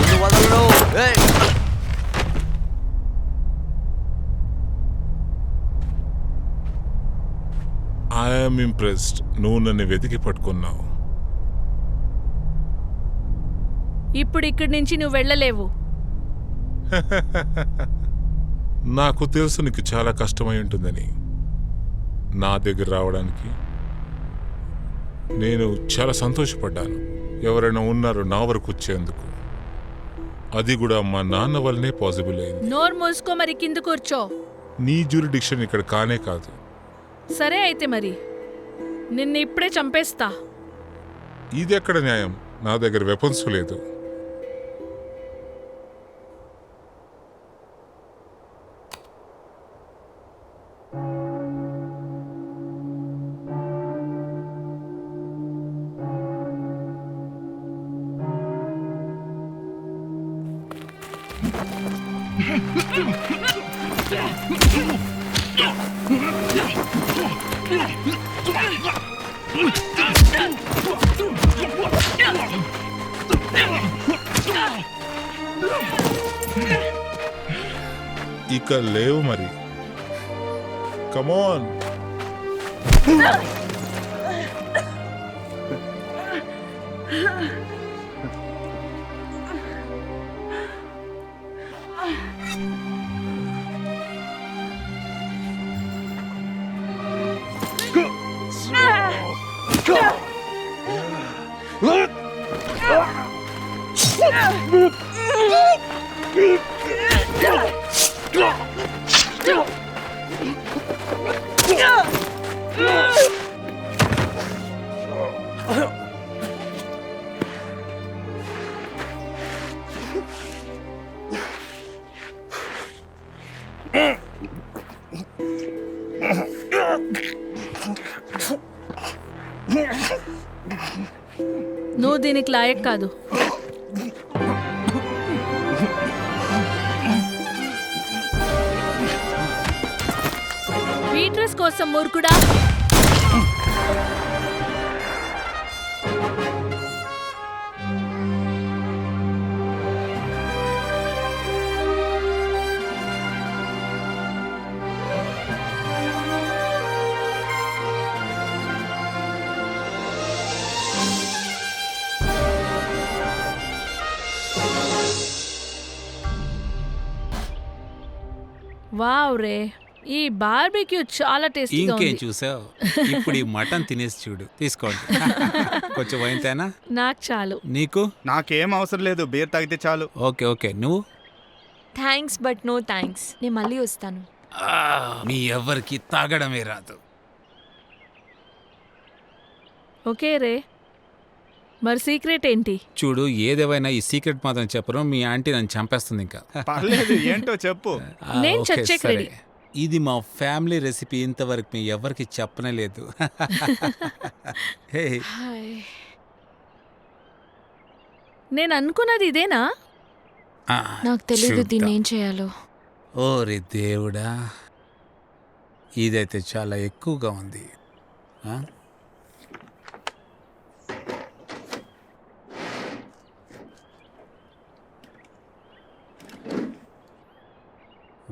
నువ్వు వదలను. ఏయ్! I'm impressed. నువ్వు నన్ను వెతికి పట్టుకున్నావు. ఇప్పుడు ఇక్కడి నుంచి నువ్వు వెళ్ళలేవు. నాకు తెలుసు నీకు చాలా కష్టమై ఉంటుందని నా దగ్గర రావడానికి. నేను చాలా సంతోషపడ్డాను. ఎవరైనా ఉన్నారు నా వరకు వచ్చేందుకు. అది కూడా మా నాన్న వల్లనే పాసిబుల్ అయింది. నోరు మూసుకో, మరి కింద కూర్చో. నీ జ్యూరిడిక్షన్ ఇక్కడ కానే కాదు. సరే అయితే మరి నిన్ను ఇప్పుడే చంపేస్తా. ఇది ఎక్కడ న్యాయం? నా దగ్గర వెపన్స్ లేదు. ఇక లేవు మరి. కమాన్. నువ్వు దీనికి లాయక్ కాదు. పీటర్స్ కోసం మూర్ఖుడా. వావ్ రే, ఈ బార్బిక్యూ చాలా టేస్టీగా ఇంకేం ఉంది. చూసావు? ఇప్పుడు ఈ మటన్ తినేసి చూడు. తీసుకోండి. కొంచెం వైన్ తేనా? నాకు చాలు. నీకు? నాకేం అవసరం లేదు, బీర్ తాగితే చాలు. Okay okay. నువ్వు? Thanks but no thanks. నేను మళ్ళీ వస్తాను. మీ ఎవరికి తాగడమే రాదు. ఓకే రే, మరి సీక్రెట్ ఏంటి? చూడు, ఏదేవైనా ఈ సీక్రెట్ మాత్రం చెప్పరు. మీ ఆంటీ నన్ను చంపేస్తుంది ఇంకా. పర్లేదు, ఏంటో చెప్పు. నేను ఓకే, చచ్చేకి సరే. రెడీ. ఇది మా ఫ్యామిలీ రెసిపీ. ఇంతవరకు మీ ఎవరికి చెప్పనే లేదు. హే, హాయ్. నేను అనుకున్నది ఇదేనా? ఆ, నాకు తెలియదు చూద్దాం. దీన్ని ఏం చేయాలో. ఓరి దేవుడా, ఇదైతే చాలా ఎక్కువగా ఉంది. ఆ?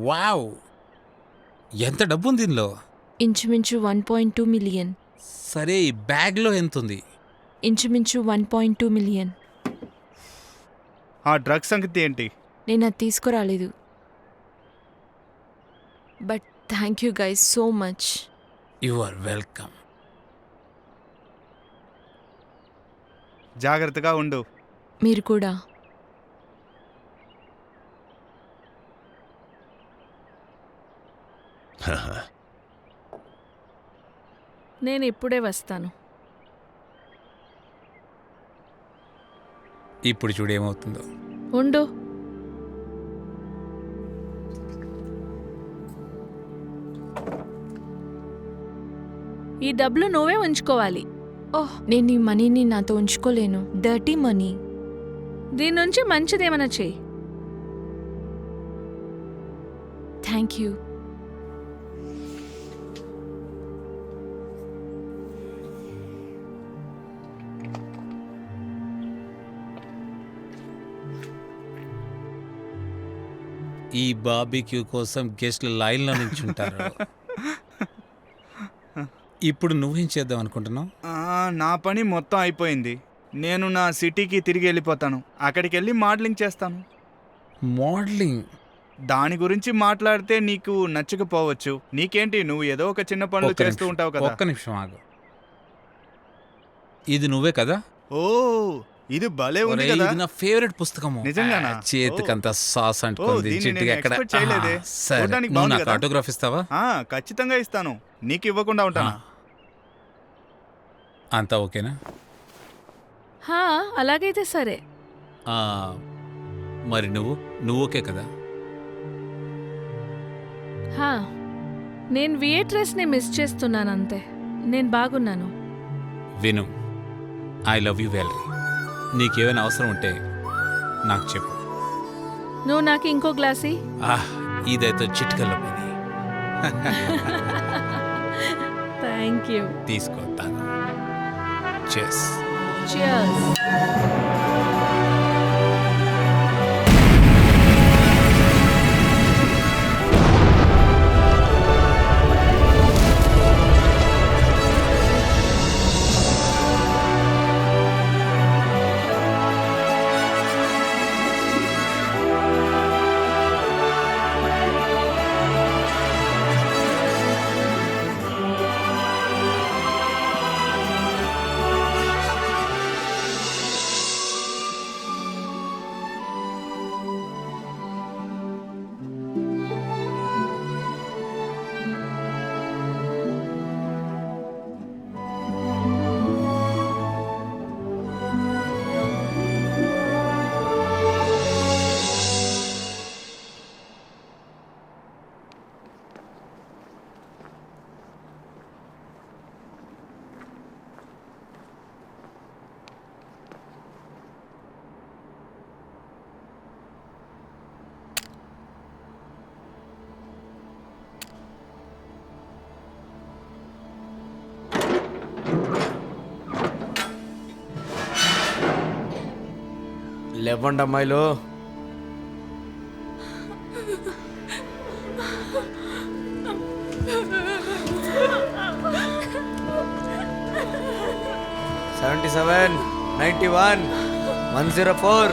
వావ్, ఎంత డబ్బు ఉంది దీనిలో? ఇంచుమించు 1.2 మిలియన్. సరే, ఈ బ్యాగ్లో ఎంత ఉంది? ఇంచుమించు 1.2 మిలియన్. ఆ డ్రగ్స్ సంగతి ఏంటి? నేను అది తీసుకురాలేదు. But thank you guys so much. You are welcome. జాగ్రత్తగా ఉండు. మీరు కూడా. నేను ఇప్పుడే వస్తాను. ఇప్పుడు చూడు ఏమవుతుందో. ఉండు. ఈ డబ్బులు నువ్వే ఉంచుకోవాలి. ఓహ్, నేను ఈ మనీని నాతో ఉంచుకోలేను. Dirty money. దీని నుంచి మంచిదేమైనా చెయ్యి. Thank you. ఈ బార్బిక్యూ కోసం గెస్ట్లు లైన్లో నుంచి ఉంటారు. ఇప్పుడు నువ్వేం చేద్దాం అనుకుంటున్నావు? నా పని మొత్తం అయిపోయింది. నేను నా సిటీకి తిరిగి వెళ్ళిపోతాను. అక్కడికి వెళ్ళి మోడలింగ్ చేస్తాను. మోడలింగ్? దాని గురించి మాట్లాడితే నీకు నచ్చకపోవచ్చు. నీకేంటి, నువ్వు ఏదో ఒక చిన్న పనులు ఒక్క చేస్తూ నిమిషం, ఉంటావు కదా. ఒక్క నిమిషం ఆగు. ఇది నువ్వే కదా? ఓ, ఇది భలే ఉంది ఒరేయ్, కదా. ఇది నా ఫేవరెట్ పుస్తకం. నిజంగానా? చేతికంత సాస్ అంటుకుంది, దీన్ని జిడ్డుగా నేను ఎక్కడ. expect చేయలేదే. సరే, చూడ్డానికి నువ్వు బాగుంది నాకు కదా? ఆటోగ్రాఫ్ ఇస్తావా? ఖచ్చితంగా ఇస్తాను. నీకు ఇవ్వకుండా ఉంటానా? అంతా ఓకేనా? హా, అలాగైతే సరే. ఆ, మరి నువ్వు ఓకే కదా? హా, నేను వియేట్రెస్ని మిస్ చేస్తున్నాను అంతే. నేను బాగున్నాను. విను, ఐ లవ్ యూ వెల్రీ. నీకేమైనా అవసరం ఉంటే నాకు చెప్పు. నువ్వు నాకు ఇంకో గ్లాసీ. ఇదైతే చిటికల్లో పని. Thank you. తీసుకో, తాగు. Cheers. Cheers. లేవండి అమ్మాయిలు. $77, $91, $104.